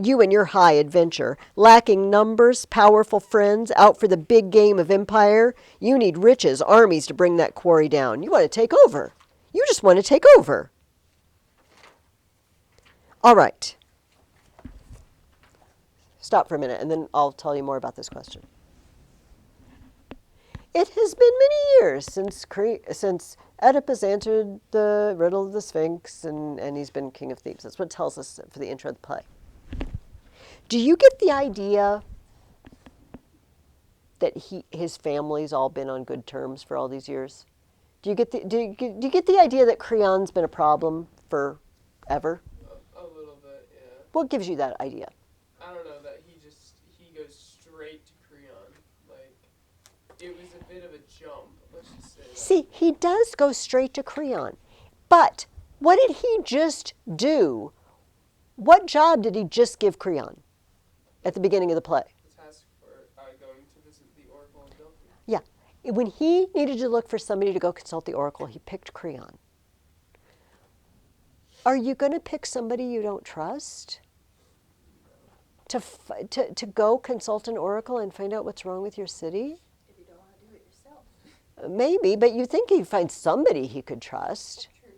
you and your high adventure, lacking numbers, powerful friends, out for the big game of empire. You need riches, armies to bring that quarry down. You want to take over. You just want to take over. All right. Stop for a minute, and then I'll tell you more about this question. It has been many years since Oedipus answered the riddle of the Sphinx, and he's been king of Thebes. That's what it tells us for the intro of the play. Do you get the idea that his family's all been on good terms for all these years? Do you get the idea that Creon's been a problem forever? A little bit, yeah. What gives you that idea? I don't know, that he goes straight to Creon. Like, it was a bit of a jump, let's just say that. See, he does go straight to Creon. But what did he just do? What job did he just give Creon at the beginning of the play? The task for going to visit the Oracle of Delphi. Yeah. When he needed to look for somebody to go consult the Oracle, he picked Creon. Are you going to pick somebody you don't trust? To go consult an oracle and find out what's wrong with your city? If you don't want to do it yourself. Maybe, but you think he'd find somebody he could trust. True.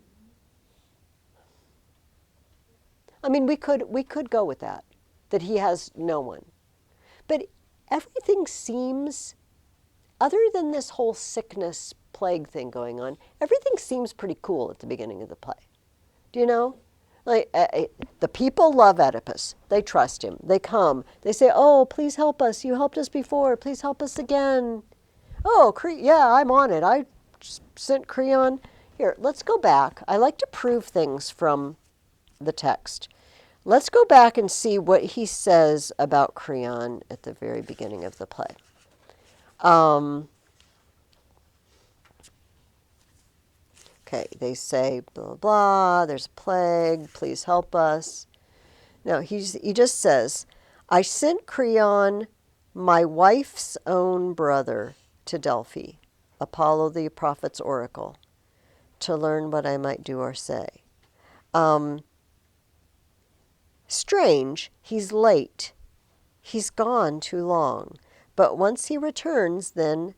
I mean, we could go with that he has no one. But everything seems, other than this whole sickness plague thing going on, everything seems pretty cool at the beginning of the play. Do you know? Like, the people love Oedipus. They trust him. They come. They say, oh, please help us. You helped us before. Please help us again. Oh, yeah, I'm on it. I sent Creon. Here, let's go back. I like to prove things from the text. Let's go back and see what he says about Creon at the very beginning of the play. Okay, they say, blah, blah, there's a plague, please help us. No, he just says, I sent Creon, my wife's own brother, to Delphi, Apollo the prophet's oracle, to learn what I might do or say. Strange, he's late. He's gone too long. But once he returns, then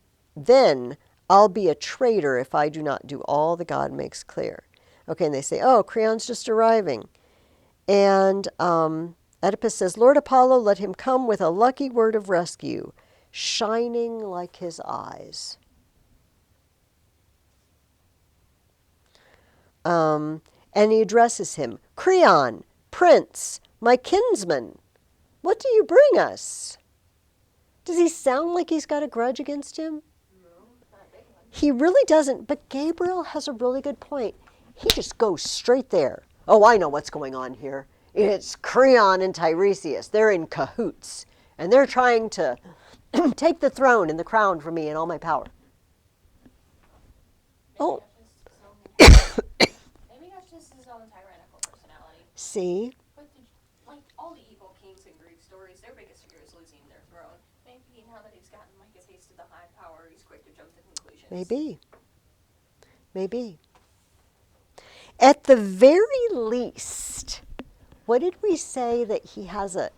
I'll be a traitor if I do not do all the god makes clear. Okay, and they say, oh, Creon's just arriving. And Oedipus says, Lord Apollo, let him come with a lucky word of rescue, shining like his eyes. And he addresses him, Creon, prince, my kinsman, what do you bring us? Does he sound like he's got a grudge against him? He really doesn't, but Gabriel has a really good point. He just goes straight there. Oh, I know what's going on here. It's Creon and Tiresias. They're in cahoots. And they're trying to take the throne and the crown from me and all my power. Oh. Maybe that's just his own tyrannical personality. See? But like all the evil kings in Greek stories, their biggest fear is losing their throne. Maybe now that he's gotten like a taste of the high power, he's quick to jump to conclusions. Maybe. Maybe. At the very least, what did we say that he has a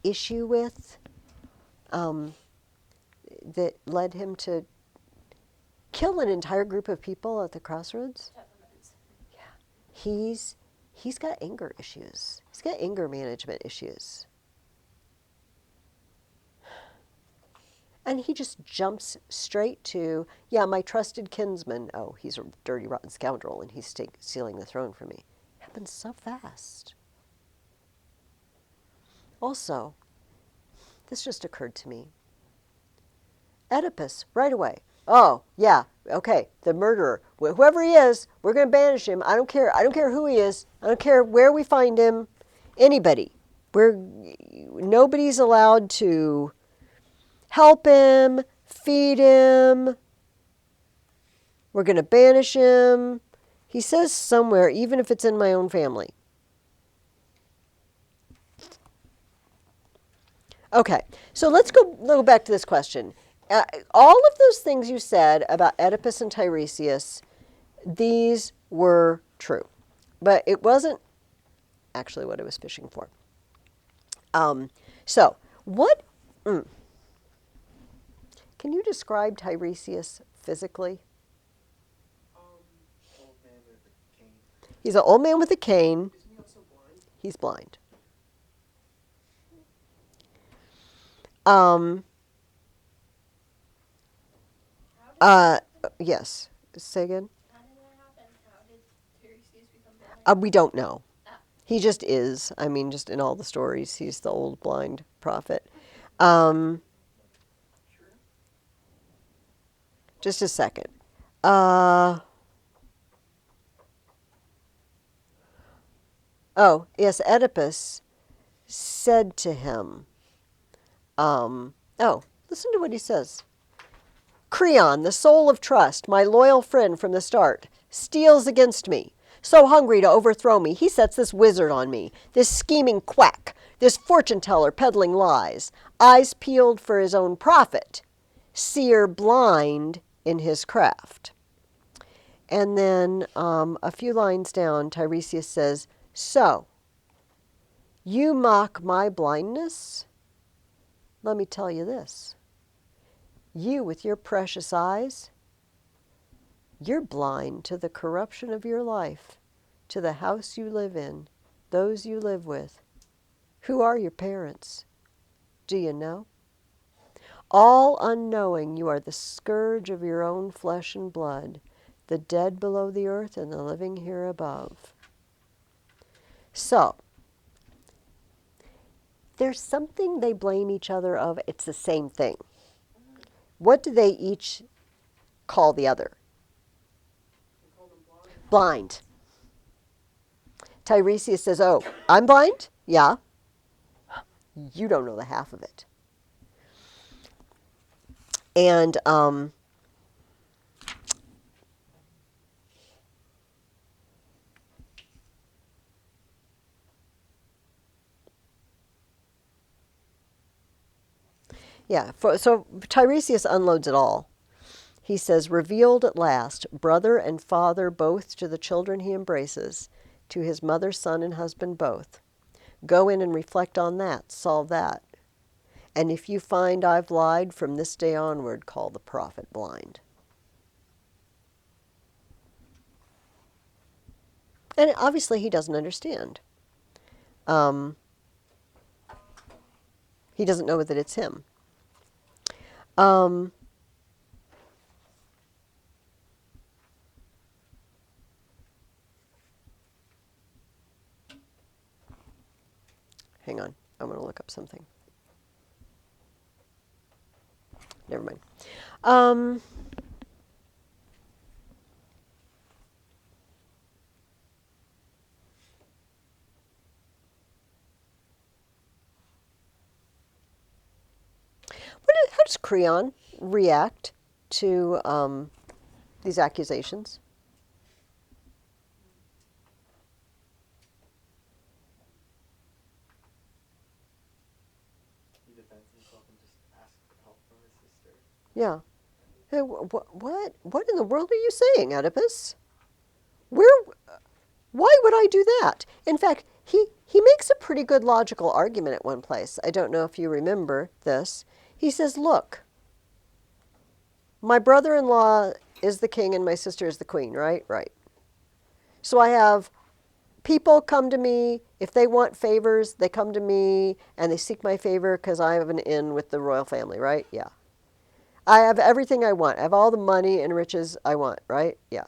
issue with that led him to kill an entire group of people at the crossroads? Temperaments. Yeah. He's got anger issues. He's got anger management issues. And he just jumps straight to, yeah, my trusted kinsman. Oh, he's a dirty, rotten scoundrel, and he's stealing the throne from me. It happens so fast. Also, this just occurred to me. Oedipus, right away. Oh, yeah, okay, the murderer. Whoever he is, we're going to banish him. I don't care. I don't care who he is. I don't care where we find him. Anybody. Nobody's allowed to help him, feed him. We're going to banish him. He says somewhere, even if it's in my own family. Okay, so let's go back to this question. All of those things you said about Oedipus and Tiresias, these were true. But it wasn't actually what I was fishing for. So, what... Can you describe Tiresias physically? Old man with a cane. He's an old man with a cane. Isn't he also blind? He's blind. Yes. Say again? How did that happen? How did Tiresias become blind? We don't know. He just is. I mean, just in all the stories, he's the old blind prophet. Just a second. Oh, yes, Oedipus said to him, listen to what he says. Creon, the soul of trust, my loyal friend from the start, steals against me. So hungry to overthrow me, he sets this wizard on me, this scheming quack, this fortune teller peddling lies, eyes peeled for his own profit, seer blind in his craft. And then a few lines down, Tiresias says, so, you mock my blindness? Let me tell you this. You with your precious eyes, you're blind to the corruption of your life, to the house you live in, those you live with. Who are your parents? Do you know? All unknowing, you are the scourge of your own flesh and blood, the dead below the earth and the living here above. So, there's something they blame each other of. It's the same thing. What do they each call the other? They call them blind. Blind. Tiresias says, oh, I'm blind? Yeah. You don't know the half of it. And so Tiresias unloads it all. He says, revealed at last, brother and father both to the children he embraces, to his mother, son, and husband both. Go in and reflect on that, solve that. And if you find I've lied, from this day onward, call the prophet blind. And obviously he doesn't understand. He doesn't know that it's him. Hang on, I'm going to look up something. Never mind. helps Creon react to these accusations. He defends himself and just asks for help from his sister. Yeah. Hey, what in the world are you saying, Oedipus? Why would I do that? In fact, he makes a pretty good logical argument at one place. I don't know if you remember this. He says, look, my brother-in-law is the king and my sister is the queen, right? Right. So I have people come to me. If they want favors, they come to me and they seek my favor because I have an in with the royal family, right? Yeah. I have everything I want. I have all the money and riches I want, right? Yeah.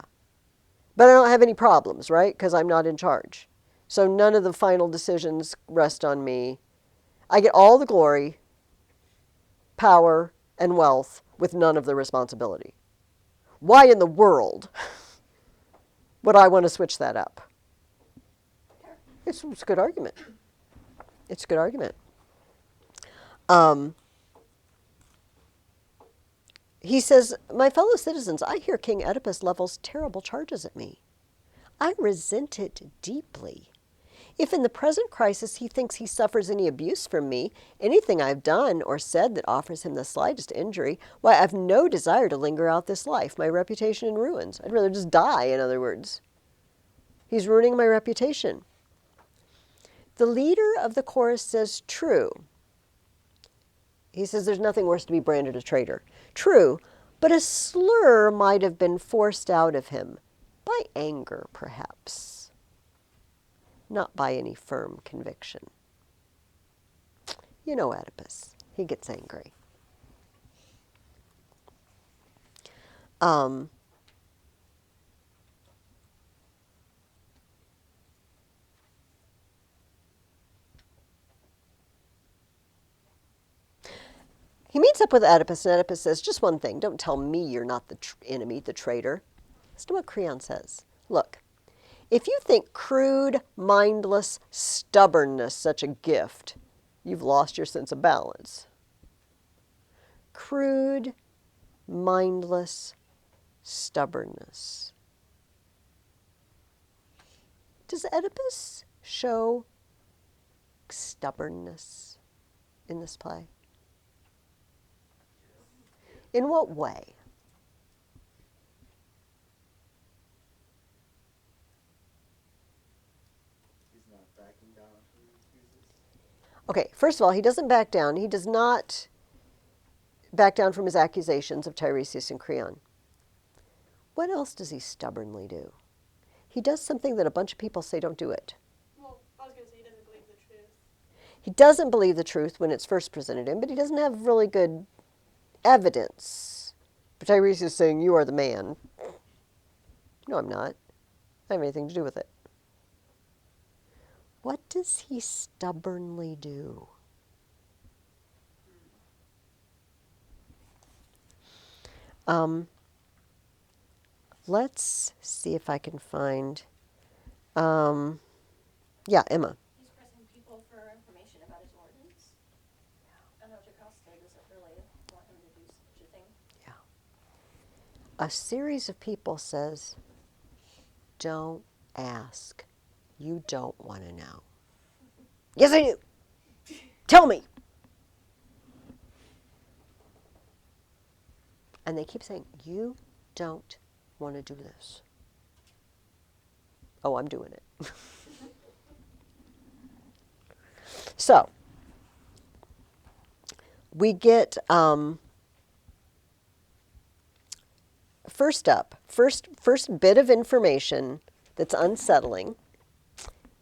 But I don't have any problems, right? Because I'm not in charge. So none of the final decisions rest on me. I get all the glory, power, and wealth with none of the responsibility. Why in the world would I want to switch that up? It's a good argument. It's a good argument. He says, my fellow citizens, I hear King Oedipus levels terrible charges at me. I resent it deeply. If in the present crisis he thinks he suffers any abuse from me, anything I've done or said that offers him the slightest injury, why, I've no desire to linger out this life, my reputation in ruins. I'd rather just die, in other words. He's ruining my reputation. The leader of the chorus says, true. He says there's nothing worse to be branded a traitor. True, but a slur might have been forced out of him. By anger, perhaps. Not by any firm conviction. You know Oedipus. He gets angry. He meets up with Oedipus, and Oedipus says, just one thing, don't tell me you're not the enemy, the traitor. Listen to what Creon says. Look, if you think crude, mindless stubbornness such a gift, you've lost your sense of balance. Crude, mindless stubbornness. Does Oedipus show stubbornness in this play? In what way? He's not backing down from the accuses. Okay, first of all, he doesn't back down. He does not back down from his accusations of Tiresias and Creon. What else does he stubbornly do? He does something that a bunch of people say don't do it. Well, I was going to say he doesn't believe the truth. He doesn't believe the truth when it's first presented to him, but he doesn't have really good evidence. But Tiresias is saying, you are the man. No, I'm not. I have anything to do with it. What does he stubbornly do? Let's see if I can find, yeah, Emma. He's pressing people for information about his ordinance. I know Jocasta doesn't really want him to do such a thing. A series of people says, don't ask. You don't want to know. Yes, I do. Tell me. And they keep saying, you don't want to do this. Oh, I'm doing it. So, we get, first up, first bit of information that's unsettling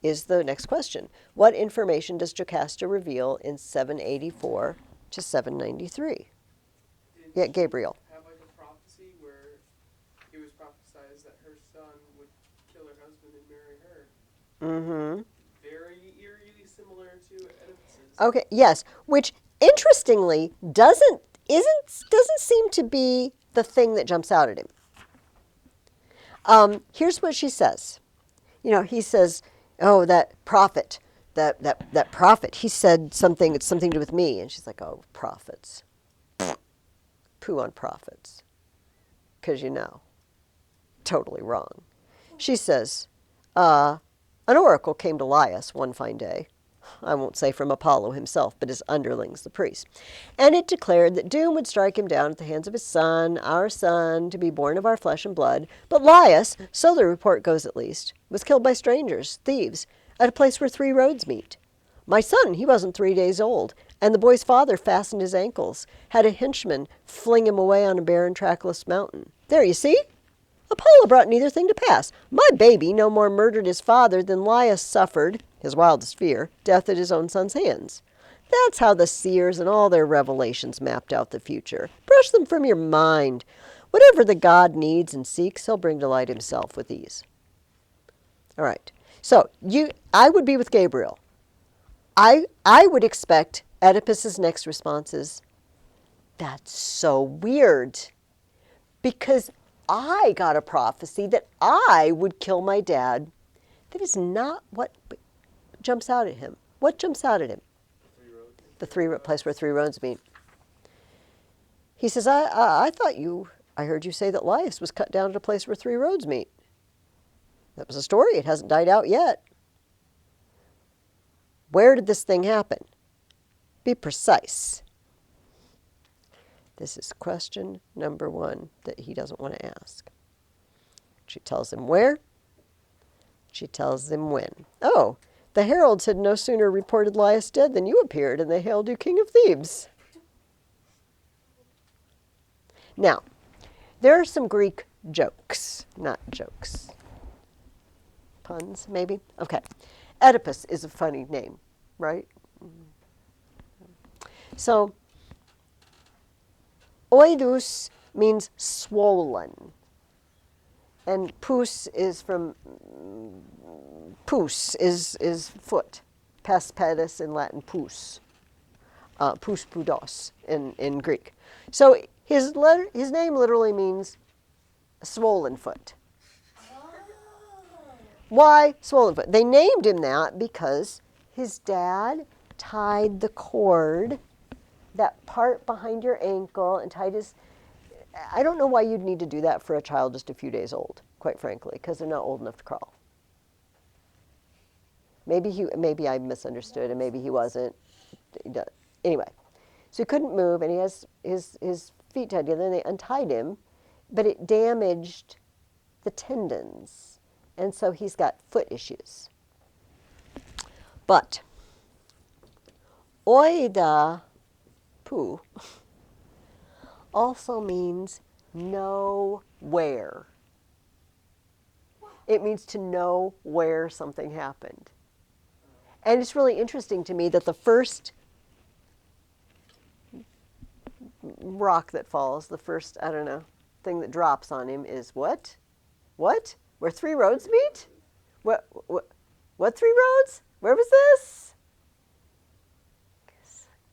is the next question. What information does Jocasta reveal in 784 to 793? Yeah, Gabriel. Have like a prophecy where it was prophesied that her son would kill her husband and marry her. Mm-hmm. Very eerily similar to Oedipus's. Okay, yes, which interestingly doesn't seem to be the thing that jumps out at him. Here's what she says. You know, he says, oh, that prophet, that prophet, he said something, it's something to do with me. And she's like, oh, prophets. poo on prophets. Because totally wrong. She says, an oracle came to Laius one fine day. I won't say from Apollo himself, but his underlings, the priests. And it declared that doom would strike him down at the hands of his son, our son, to be born of our flesh and blood. But Laius, so the report goes at least, was killed by strangers, thieves, at a place where 3 roads meet. My son, he wasn't 3 days old, and the boy's father fastened his ankles, had a henchman fling him away on a barren, trackless mountain. There, you see? Apollo brought neither thing to pass. My baby no more murdered his father than Laius suffered, his wildest fear, death at his own son's hands. That's how the seers and all their revelations mapped out the future. Brush them from your mind. Whatever the god needs and seeks, he'll bring to light himself with ease. All right. So I would be with Gabriel. I would expect Oedipus's next response is, that's so weird. Because I got a prophecy that I would kill my dad. That is not what jumps out at him. What jumps out at him? The place where 3 roads meet. He says, I heard you say that Laius was cut down at a place where 3 roads meet. That was a story. It hasn't died out yet. Where did this thing happen? Be precise. This is question number 1 that he doesn't want to ask. She tells him where. She tells him when. Oh, the heralds had no sooner reported Laius dead than you appeared, and they hailed you king of Thebes. Now, there are some Greek jokes, not jokes. Puns, maybe? Okay. Oedipus is a funny name, right? So, oidus means swollen. And pus is from, pus is foot. Pes pedis in Latin, pus. Pus pudos in Greek. So his name literally means swollen foot. Why swollen foot? They named him that because his dad tied the cord, that part behind your ankle, and tied his... I don't know why you'd need to do that for a child just a few days old, quite frankly, because they're not old enough to crawl. Maybe I misunderstood, and maybe he wasn't. Anyway, so he couldn't move, and he has his feet tied together, and they untied him, but it damaged the tendons, and so he's got foot issues. But oida pu also means know where. It means to know where something happened. And it's really interesting to me that the first rock that falls, the first, thing that drops on him is what? What? Where 3 roads meet? What 3 roads? Where was this?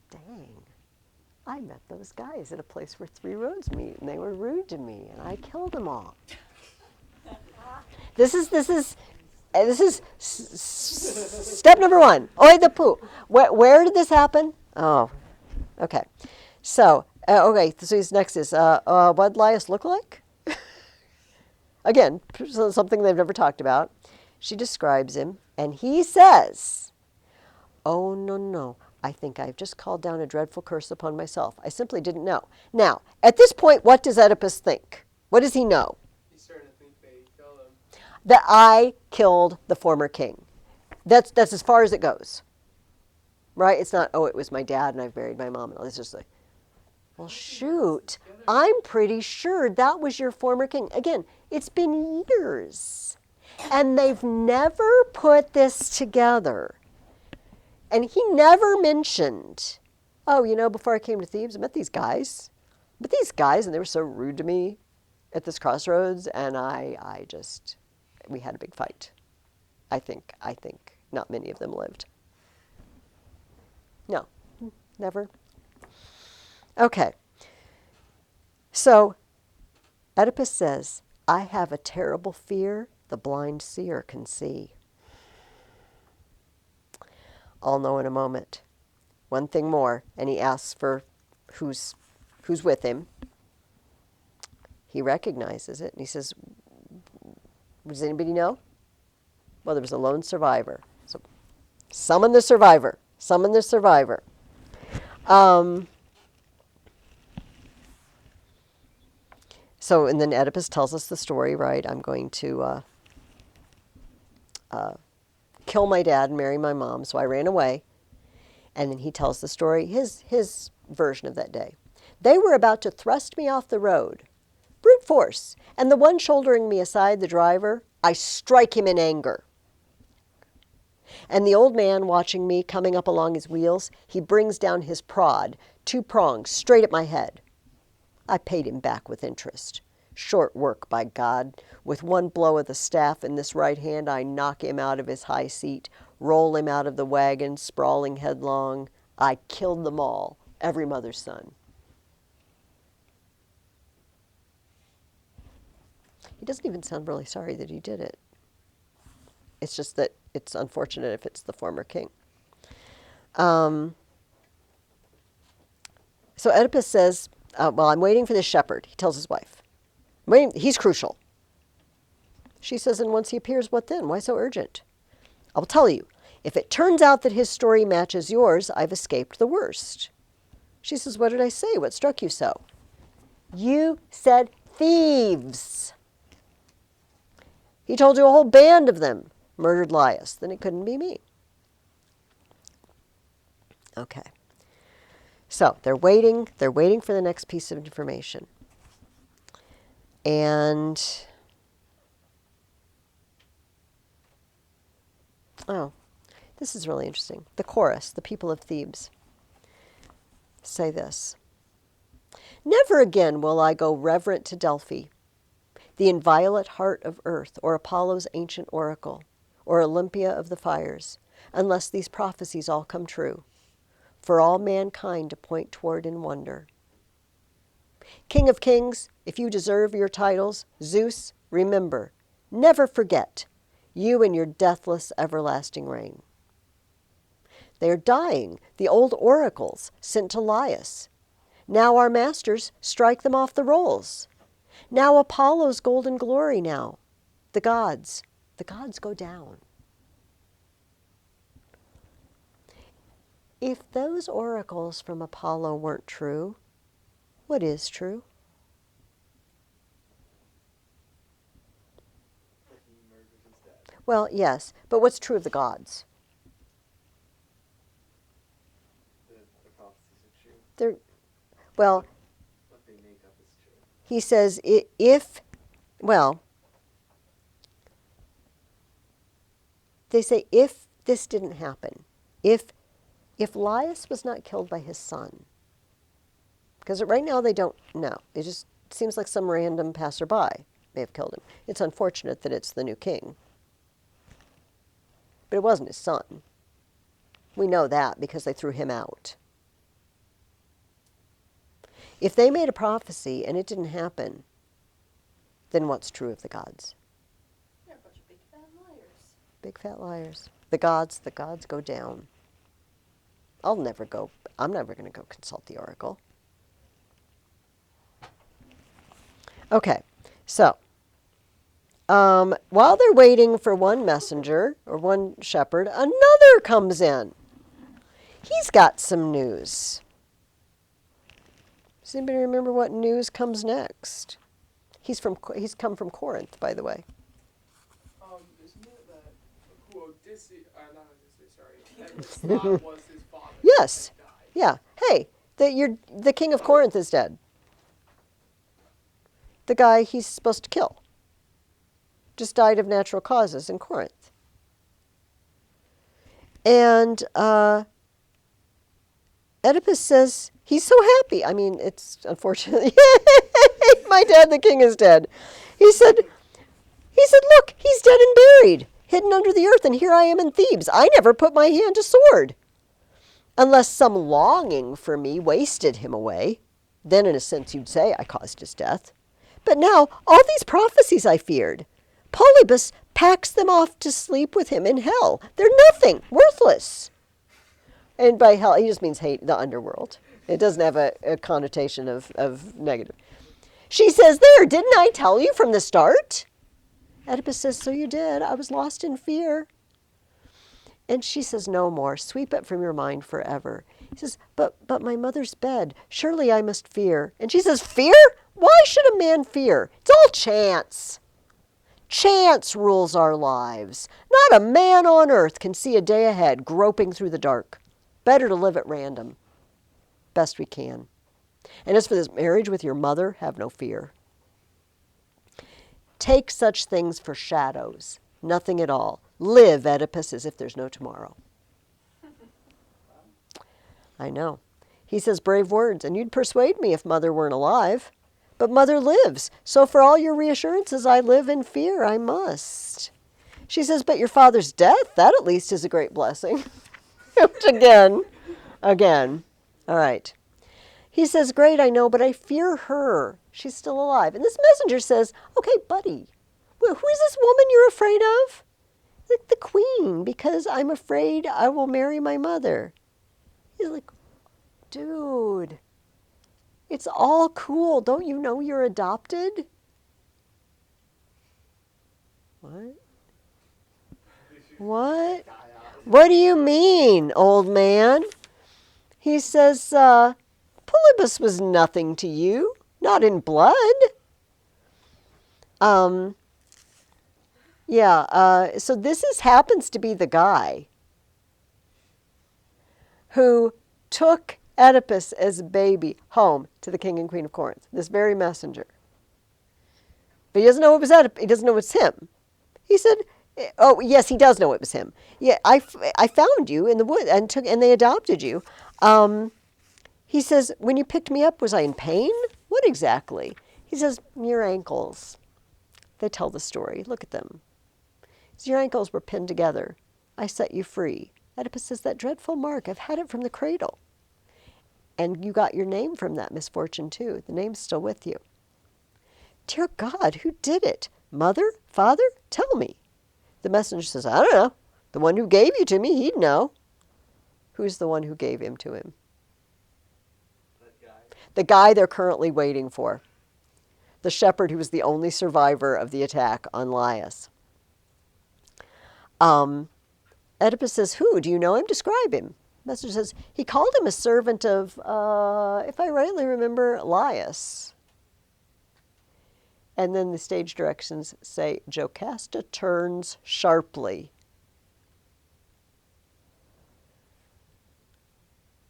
Dang. I met those guys at a place where 3 roads meet, and they were rude to me, and I killed them all. This is step number 1. Oi the poo. Where did this happen? Oh, okay. So, so his next is, what did Laius look like? Again, something they've never talked about. She describes him, and he says, oh, no. I think I've just called down a dreadful curse upon myself. I simply didn't know. Now, at this point, what does Oedipus think? What does he know? He's starting to think they killed him. That I killed the former king. That's as far as it goes. Right? It's not, it was my dad and I buried my mom. It's just like, well, shoot. I'm pretty sure that was your former king. Again, it's been years. And they've never put this together. And he never mentioned, before I came to Thebes, I met these guys. And they were so rude to me at this crossroads, and we had a big fight. I think not many of them lived. No, never. Okay. So, Oedipus says, I have a terrible fear the blind seer can see. I'll know in a moment. One thing more, and he asks for who's with him. He recognizes it, and he says, does anybody know? Well, there was a lone survivor. So, summon the survivor. Summon the survivor. So, and then Oedipus tells us the story, right? I'm going to kill my dad and marry my mom, so I ran away. And then he tells the story, his version of that day. They were about to thrust me off the road, brute force, and the one shouldering me aside, the driver, I strike him in anger. And the old man watching me coming up along his wheels, he brings down his prod, 2 prongs, straight at my head. I paid him back with interest. Short work, by God. With one blow of the staff in this right hand, I knock him out of his high seat, roll him out of the wagon, sprawling headlong. I killed them all, every mother's son. He doesn't even sound really sorry that he did it. It's just that it's unfortunate if it's the former king. So Oedipus says, well, I'm waiting for this shepherd. He tells his wife. He's crucial. She says, and once he appears, what then? Why so urgent? I will tell you. If it turns out that his story matches yours, I've escaped the worst. She says, what did I say? What struck you so? You said thieves. He told you a whole band of them murdered Laius. Then it couldn't be me. Okay. So they're waiting for the next piece of information. And, oh, this is really interesting. The chorus, the people of Thebes, say this. Never again will I go reverent to Delphi, the inviolate heart of earth, or Apollo's ancient oracle, or Olympia of the fires, unless these prophecies all come true, for all mankind to point toward in wonder. King of kings, if you deserve your titles, Zeus, remember, never forget, you and your deathless everlasting reign. They are dying, the old oracles sent to Laius. Now our masters strike them off the rolls. Now Apollo's golden glory now. The gods go down. If those oracles from Apollo weren't true, what is true? That he murdered his dad. Well, yes, but what's true of the gods? The prophecies are true. They're, well, What they make up is true. he says they say if this didn't happen, if Laius was not killed by his son, because right now they don't know. It just seems like some random passerby may have killed him. It's unfortunate that it's the new king. But it wasn't his son. We know that because they threw him out. If they made a prophecy and it didn't happen, then what's true of the gods? They're a bunch of big fat liars. Big fat liars. The gods go down. I'm never going to go consult the oracle. Okay, so while they're waiting for one messenger or one shepherd, another comes in. He's got some news. Does anybody remember what news comes next? He's come from Corinth, by the way. Isn't it that who Odysseus, not Odysseus, sorry, Eros was his father? Yes. that died? Yeah. Hey, the king of Corinth is dead. The guy he's supposed to kill just died of natural causes in Corinth. And Oedipus says he's so happy. I mean, it's unfortunate. My dad, the king, is dead. He said, look, he's dead and buried, hidden under the earth, and here I am in Thebes. I never put my hand to sword. Unless some longing for me wasted him away. Then, in a sense, you'd say I caused his death. But now, all these prophecies I feared, Polybus packs them off to sleep with him in hell. They're nothing, worthless. And by hell, he just means hate, the underworld. It doesn't have a connotation of negative. She says, there, didn't I tell you from the start? Oedipus says, so you did. I was lost in fear. And she says, no more. Sweep it from your mind forever. He says, but my mother's bed. Surely I must fear. And she says, fear? Why should a man fear? It's all chance. Chance rules our lives. Not a man on earth can see a day ahead, groping through the dark. Better to live at random. Best we can. And as for this marriage with your mother, have no fear. Take such things for shadows, nothing at all. Live, Oedipus, as if there's no tomorrow. I know. He says brave words, and you'd persuade me if mother weren't alive. But mother lives, so for all your reassurances, I live in fear, I must. She says, but your father's death, that at least is a great blessing. Which again. All right. He says, great, I know, but I fear her. She's still alive. And this messenger says, okay, buddy, who is this woman you're afraid of? The queen, because I'm afraid I will marry my mother. He's like, dude, it's all cool. Don't you know you're adopted? What? What? What do you mean, old man? He says, Polybus was nothing to you, not in blood. So this happens to be the guy who took Oedipus as a baby home to the king and queen of Corinth, this very messenger. But he doesn't know it was Oedipus. He doesn't know it's him. He said, oh, yes, he does know it was him. Yeah, I found you in the wood and they adopted you. He says, when you picked me up, was I in pain? What exactly? He says, your ankles. They tell the story. Look at them. Your ankles were pinned together. I set you free. Oedipus says, that dreadful mark, I've had it from the cradle. And you got your name from that misfortune, too. The name's still with you. Dear God, who did it? Mother? Father? Tell me. The messenger says, I don't know. The one who gave you to me, he'd know. Who's the one who gave him to him? That guy. The guy they're currently waiting for. The shepherd who was the only survivor of the attack on Laius. Oedipus says, who? Do you know him? Describe him. The messenger says, he called him a servant of, if I rightly remember, Laius. And then the stage directions say, Jocasta turns sharply.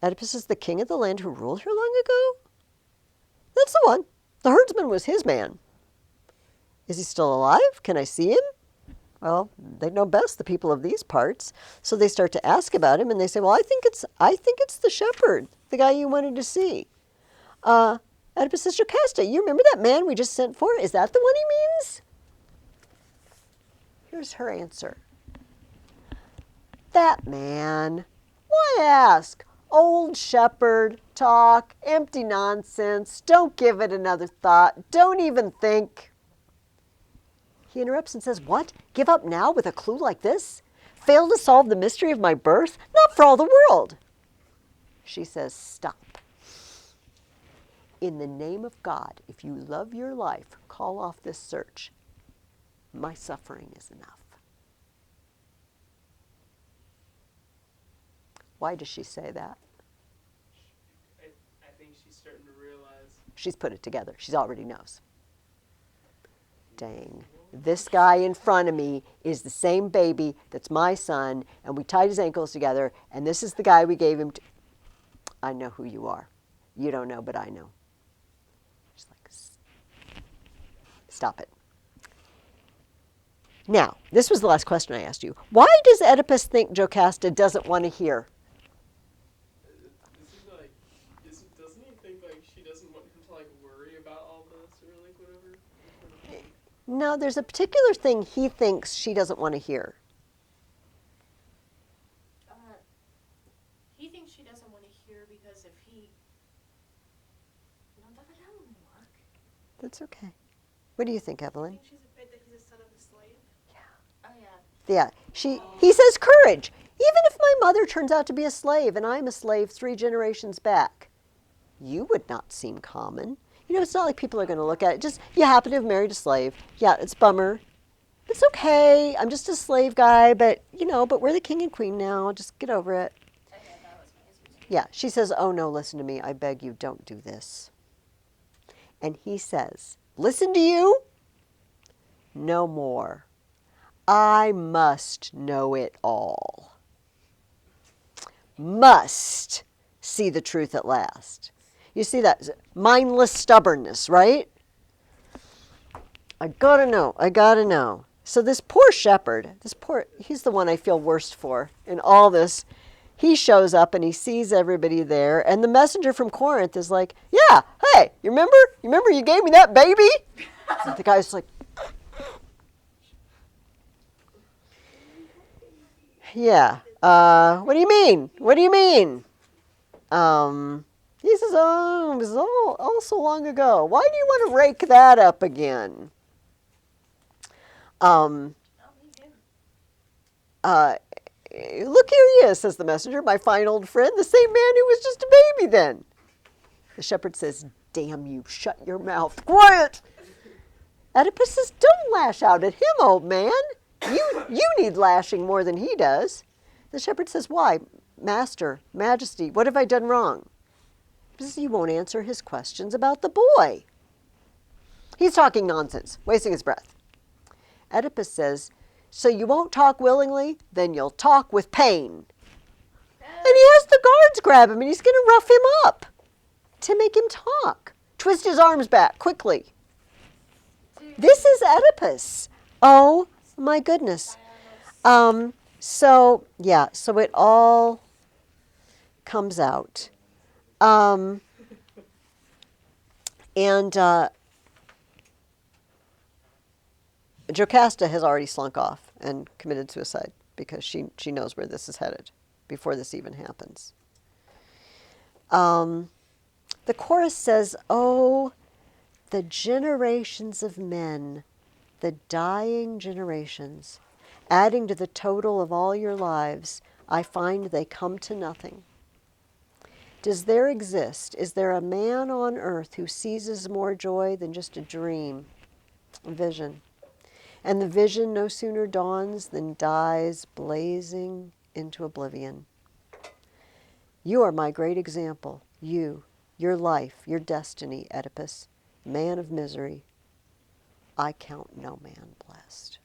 Oedipus is the king of the land who ruled here long ago? That's the one. The herdsman was his man. Is he still alive? Can I see him? Well, they know best, the people of these parts. So they start to ask about him, and they say, well, I think it's the shepherd, the guy you wanted to see. Oedipus says, Jocasta, you remember that man we just sent for? Is that the one he means? Here's her answer. That man. Why ask? Old shepherd, talk, empty nonsense. Don't give it another thought. Don't even think. He interrupts and says, what? Give up now with a clue like this? Fail to solve the mystery of my birth? Not for all the world. She says, stop. In the name of God, if you love your life, call off this search. My suffering is enough. Why does she say that? I think she's starting to realize. She's put it together. She already knows. Dang. This guy in front of me is the same baby that's my son, and we tied his ankles together, and this is the guy we gave him to. I know who you are. You don't know, but I know. She's like, stop it. Now, this was the last question I asked you. Why does Oedipus think Jocasta doesn't want to hear? Doesn't he think like she doesn't want him to like worry about all this or like whatever? No, there's a particular thing he thinks she doesn't want to hear. He thinks she doesn't want to hear because if he... No, that wouldn't work. That's okay. What do you think, I Evelyn? think she's afraid that he's a son of a slave. Oh, yeah. Yeah, he says courage. Even if my mother turns out to be a slave and I'm a slave 3 generations back, you would not seem common. You know, it's not like people are going to look at it. Just, you happen to have married a slave. Yeah, it's a bummer. It's okay. I'm just a slave guy, but, you know, but we're the king and queen now. Just get over it. Okay, that was my answer. Yeah, she says, oh no, listen to me. I beg you, don't do this. And he says, listen to you? No more. I must know it all. Must see the truth at last. You see that mindless stubbornness, right? I gotta know, I gotta know. So this poor shepherd, he's the one I feel worst for in all this. He shows up and he sees everybody there, and the messenger from Corinth is like, yeah, hey, you remember you gave me that baby? The guy's like, yeah, what do you mean? What do you mean? He says, oh, it was all so long ago. Why do you want to rake that up again? Oh, he's him. Look, here he is, says the messenger, my fine old friend, the same man who was just a baby then. The shepherd says, damn you, shut your mouth. Quiet! Oedipus says, don't lash out at him, old man. You need lashing more than he does. The shepherd says, why? Master, Majesty, what have I done wrong? He says, you won't answer his questions about the boy. He's talking nonsense, wasting his breath. Oedipus says, so you won't talk willingly? Then you'll talk with pain. And he has the guards grab him and he's going to rough him up to make him talk. Twist his arms back quickly. This is Oedipus. Oh my goodness. So it all comes out. Jocasta has already slunk off and committed suicide because she knows where this is headed before this even happens. The chorus says, oh, the generations of men, the dying generations, adding to the total of all your lives, I find they come to nothing. Is there a man on earth who seizes more joy than just a dream, a vision? And the vision no sooner dawns than dies blazing into oblivion. You are my great example, you, your life, your destiny, Oedipus, man of misery. I count no man blessed.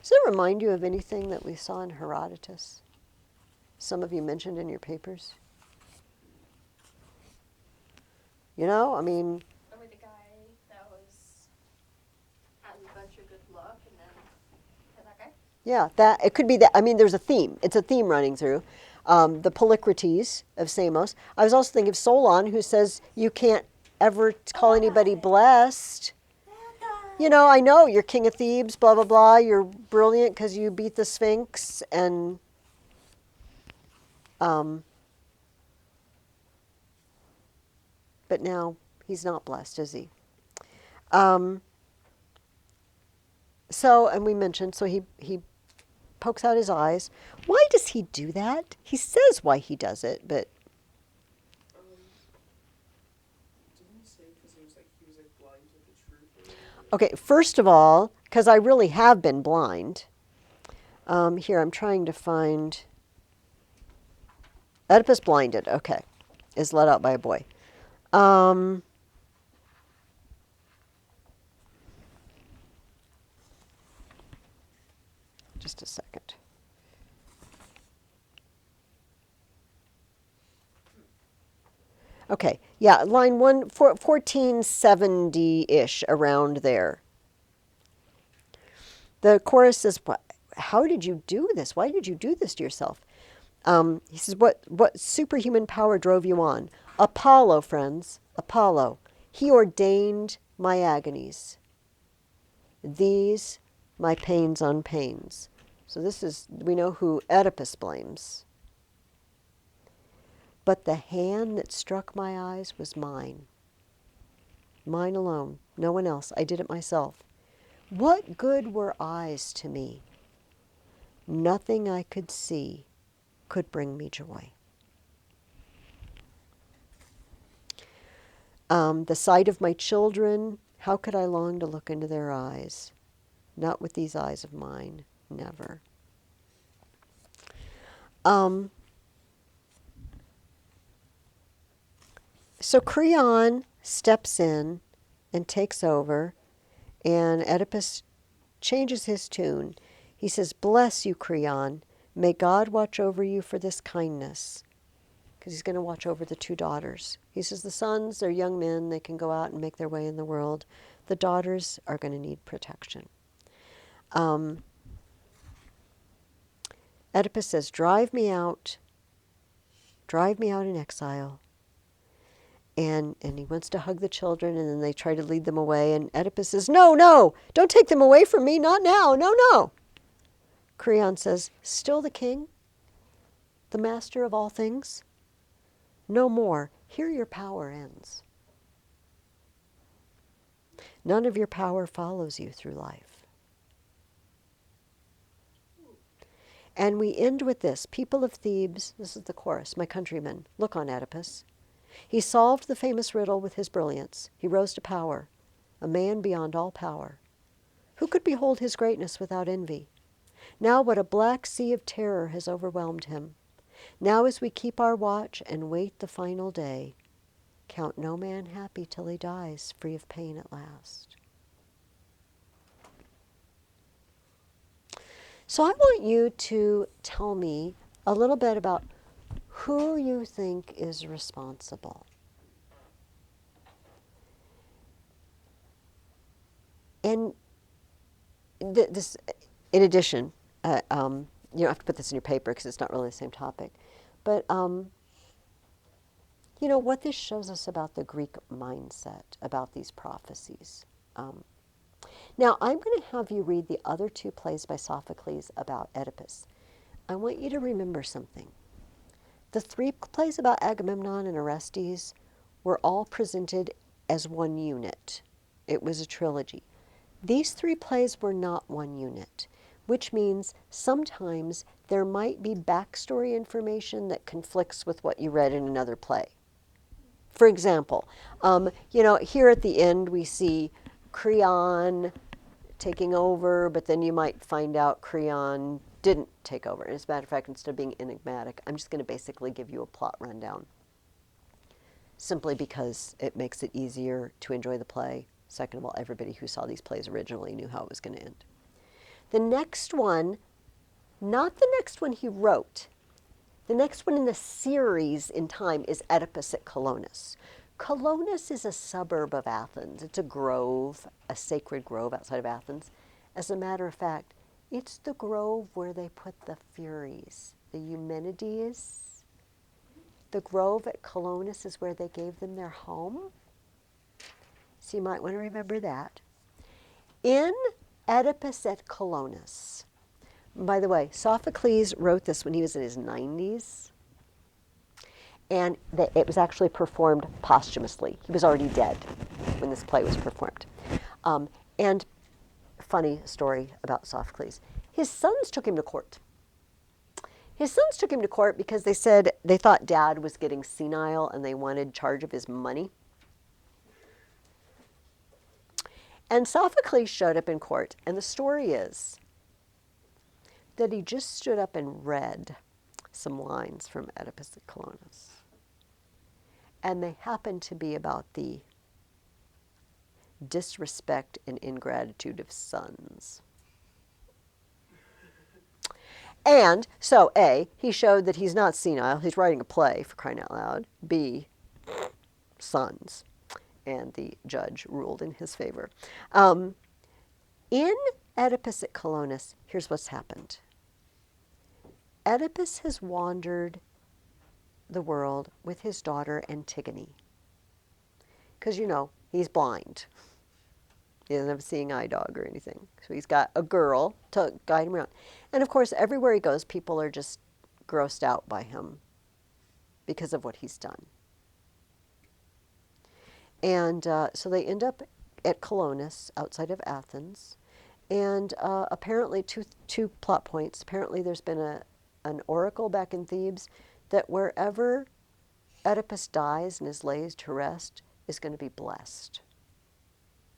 Does it remind you of anything that we saw in Herodotus? Some of you mentioned in your papers? You know, I mean... Remember the guy that was had a bunch of good luck and then that guy? Yeah, it could be that. I mean, there's a theme. It's a theme running through. The Polycrates of Samos. I was also thinking of Solon, who says you can't ever call anybody blessed. You know, I know you're king of Thebes, blah, blah, blah. You're brilliant because you beat the Sphinx. And but now he's not blessed, is he? And we mentioned, so he pokes out his eyes. Why does he do that? He says why he does it, but... Didn't he say because he was blind to the truth? Okay, first of all, because I really have been blind. Here, I'm trying to find... Oedipus blinded, okay, is let out by a boy. Just a second. Okay, yeah, line 1470-ish, around there. The chorus says, how did you do this? Why did you do this to yourself? He says, what superhuman power drove you on? Apollo, friends, Apollo. He ordained my agonies. These, my pains on pains. So we know who Oedipus blames. But the hand that struck my eyes was mine. Mine alone, no one else. I did it myself. What good were eyes to me? Nothing I could see could bring me joy. The sight of my children, how could I long to look into their eyes? Not with these eyes of mine, never. So Creon steps in and takes over, and Oedipus changes his tune. He says, "Bless you, Creon. May God watch over you for this kindness." Because he's going to watch over the two daughters. He says the sons, they're young men. They can go out and make their way in the world. The daughters are going to need protection. Oedipus says, drive me out in exile. And he wants to hug the children, and then they try to lead them away. And Oedipus says, no, no, don't take them away from me, not now, no, no. Creon says, still the king, the master of all things? No more. Here your power ends. None of your power follows you through life. And we end with this. People of Thebes, this is the chorus, my countrymen, look on Oedipus. He solved the famous riddle with his brilliance. He rose to power, a man beyond all power. Who could behold his greatness without envy? Now what a black sea of terror has overwhelmed him. Now as we keep our watch and wait the final day, count no man happy till he dies, free of pain at last. So I want you to tell me a little bit about who you think is responsible. And this, in addition, you don't have to put this in your paper because it's not really the same topic, but what this shows us about the Greek mindset, about these prophecies. Now, I'm going to have you read the other two plays by Sophocles about Oedipus. I want you to remember something. The three plays about Agamemnon and Orestes were all presented as one unit. It was a trilogy. These three plays were not one unit, which means sometimes there might be backstory information that conflicts with what you read in another play. For example, here at the end we see Creon taking over, but then you might find out Creon didn't take over. As a matter of fact, instead of being enigmatic, I'm just going to basically give you a plot rundown, simply because it makes it easier to enjoy the play. Second of all, everybody who saw these plays originally knew how it was going to end. The next one, not the next one he wrote, the next one in the series in time is Oedipus at Colonus. Colonus is a suburb of Athens. It's a grove, a sacred grove outside of Athens. As a matter of fact, it's the grove where they put the Furies, the Eumenides. The grove at Colonus is where they gave them their home. So you might want to remember that. In Oedipus at Colonus, by the way, Sophocles wrote this when he was in his 90s. And it was actually performed posthumously. He was already dead when this play was performed. And funny story about Sophocles. His sons took him to court. His sons took him to court because they said they thought Dad was getting senile and they wanted charge of his money. And Sophocles showed up in court, and the story is that he just stood up and read some lines from Oedipus at Colonus. And they happened to be about the disrespect and ingratitude of sons. And so, A, he showed that he's not senile. He's writing a play, for crying out loud. B, sons. And the judge ruled in his favor. In Oedipus at Colonus, here's what's happened. Oedipus has wandered the world with his daughter Antigone. Because, he's blind. He doesn't have a seeing eye dog or anything. So he's got a girl to guide him around. And of course, everywhere he goes, people are just grossed out by him because of what he's done. And so they end up at Colonus, outside of Athens. And apparently, two plot points. Apparently, there's been an oracle back in Thebes that wherever Oedipus dies and is laid to rest, is going to be blessed,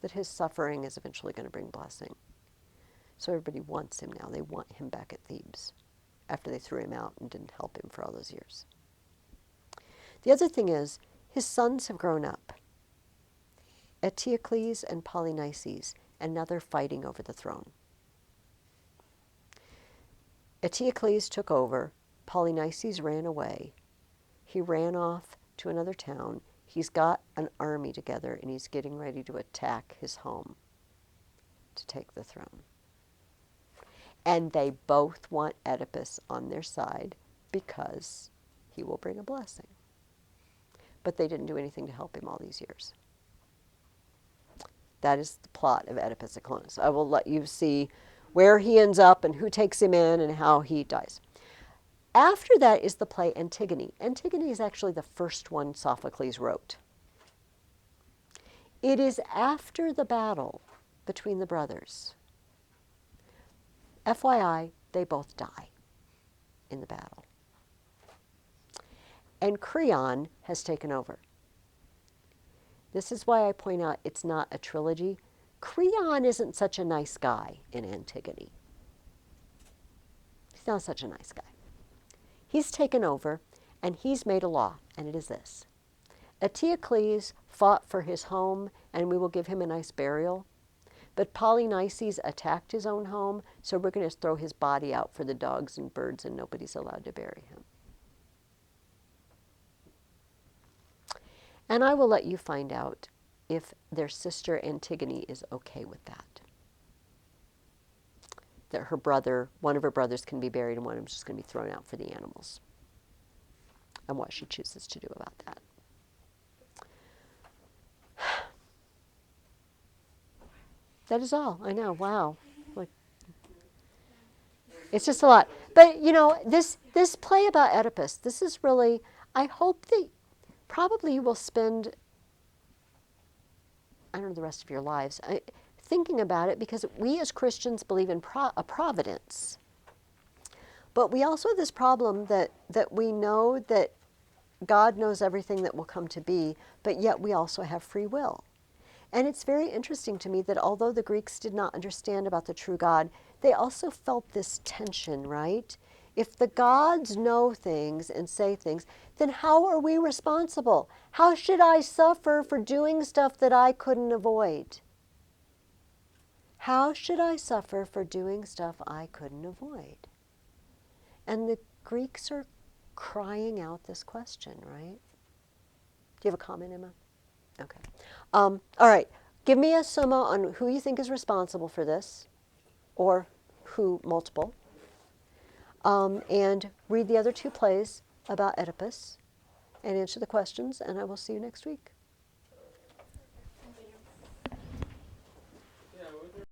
that his suffering is eventually going to bring blessing. So everybody wants him now. They want him back at Thebes after they threw him out and didn't help him for all those years. The other thing is, his sons have grown up, Eteocles and Polynices, and now they're fighting over the throne. Eteocles took over, Polynices ran away. He ran off to another town. He's got an army together, and he's getting ready to attack his home to take the throne. And they both want Oedipus on their side because he will bring a blessing. But they didn't do anything to help him all these years. That is the plot of Oedipus at Colonus. I will let you see where he ends up and who takes him in and how he dies. After that is the play Antigone. Antigone is actually the first one Sophocles wrote. It is after the battle between the brothers. FYI, they both die in the battle. And Creon has taken over. This is why I point out it's not a trilogy. Creon isn't such a nice guy in Antigone. He's not such a nice guy. He's taken over, and he's made a law, and it is this. Eteocles fought for his home, and we will give him a nice burial. But Polynices attacked his own home, so we're going to throw his body out for the dogs and birds, and nobody's allowed to bury him. And I will let you find out if their sister Antigone is okay with that. That her brother, one of her brothers can be buried and one of them is just going to be thrown out for the animals. And what she chooses to do about that. That is all. I know. Wow. Like, it's just a lot. But, you know, this play about Oedipus, this is really, I hope that probably you will spend, I don't know, the rest of your lives thinking about it, because we as Christians believe in a providence. But we also have this problem that we know that God knows everything that will come to be, but yet we also have free will. And it's very interesting to me that although the Greeks did not understand about the true God, they also felt this tension, right? If the gods know things and say things, then how are we responsible? How should I suffer for doing stuff that I couldn't avoid? How should I suffer for doing stuff I couldn't avoid? And the Greeks are crying out this question, right? Do you have a comment, Emma? Okay. All right. Give me a summa on who you think is responsible for this, or who, multiple. And read the other two plays about Oedipus and answer the questions, and I will see you next week.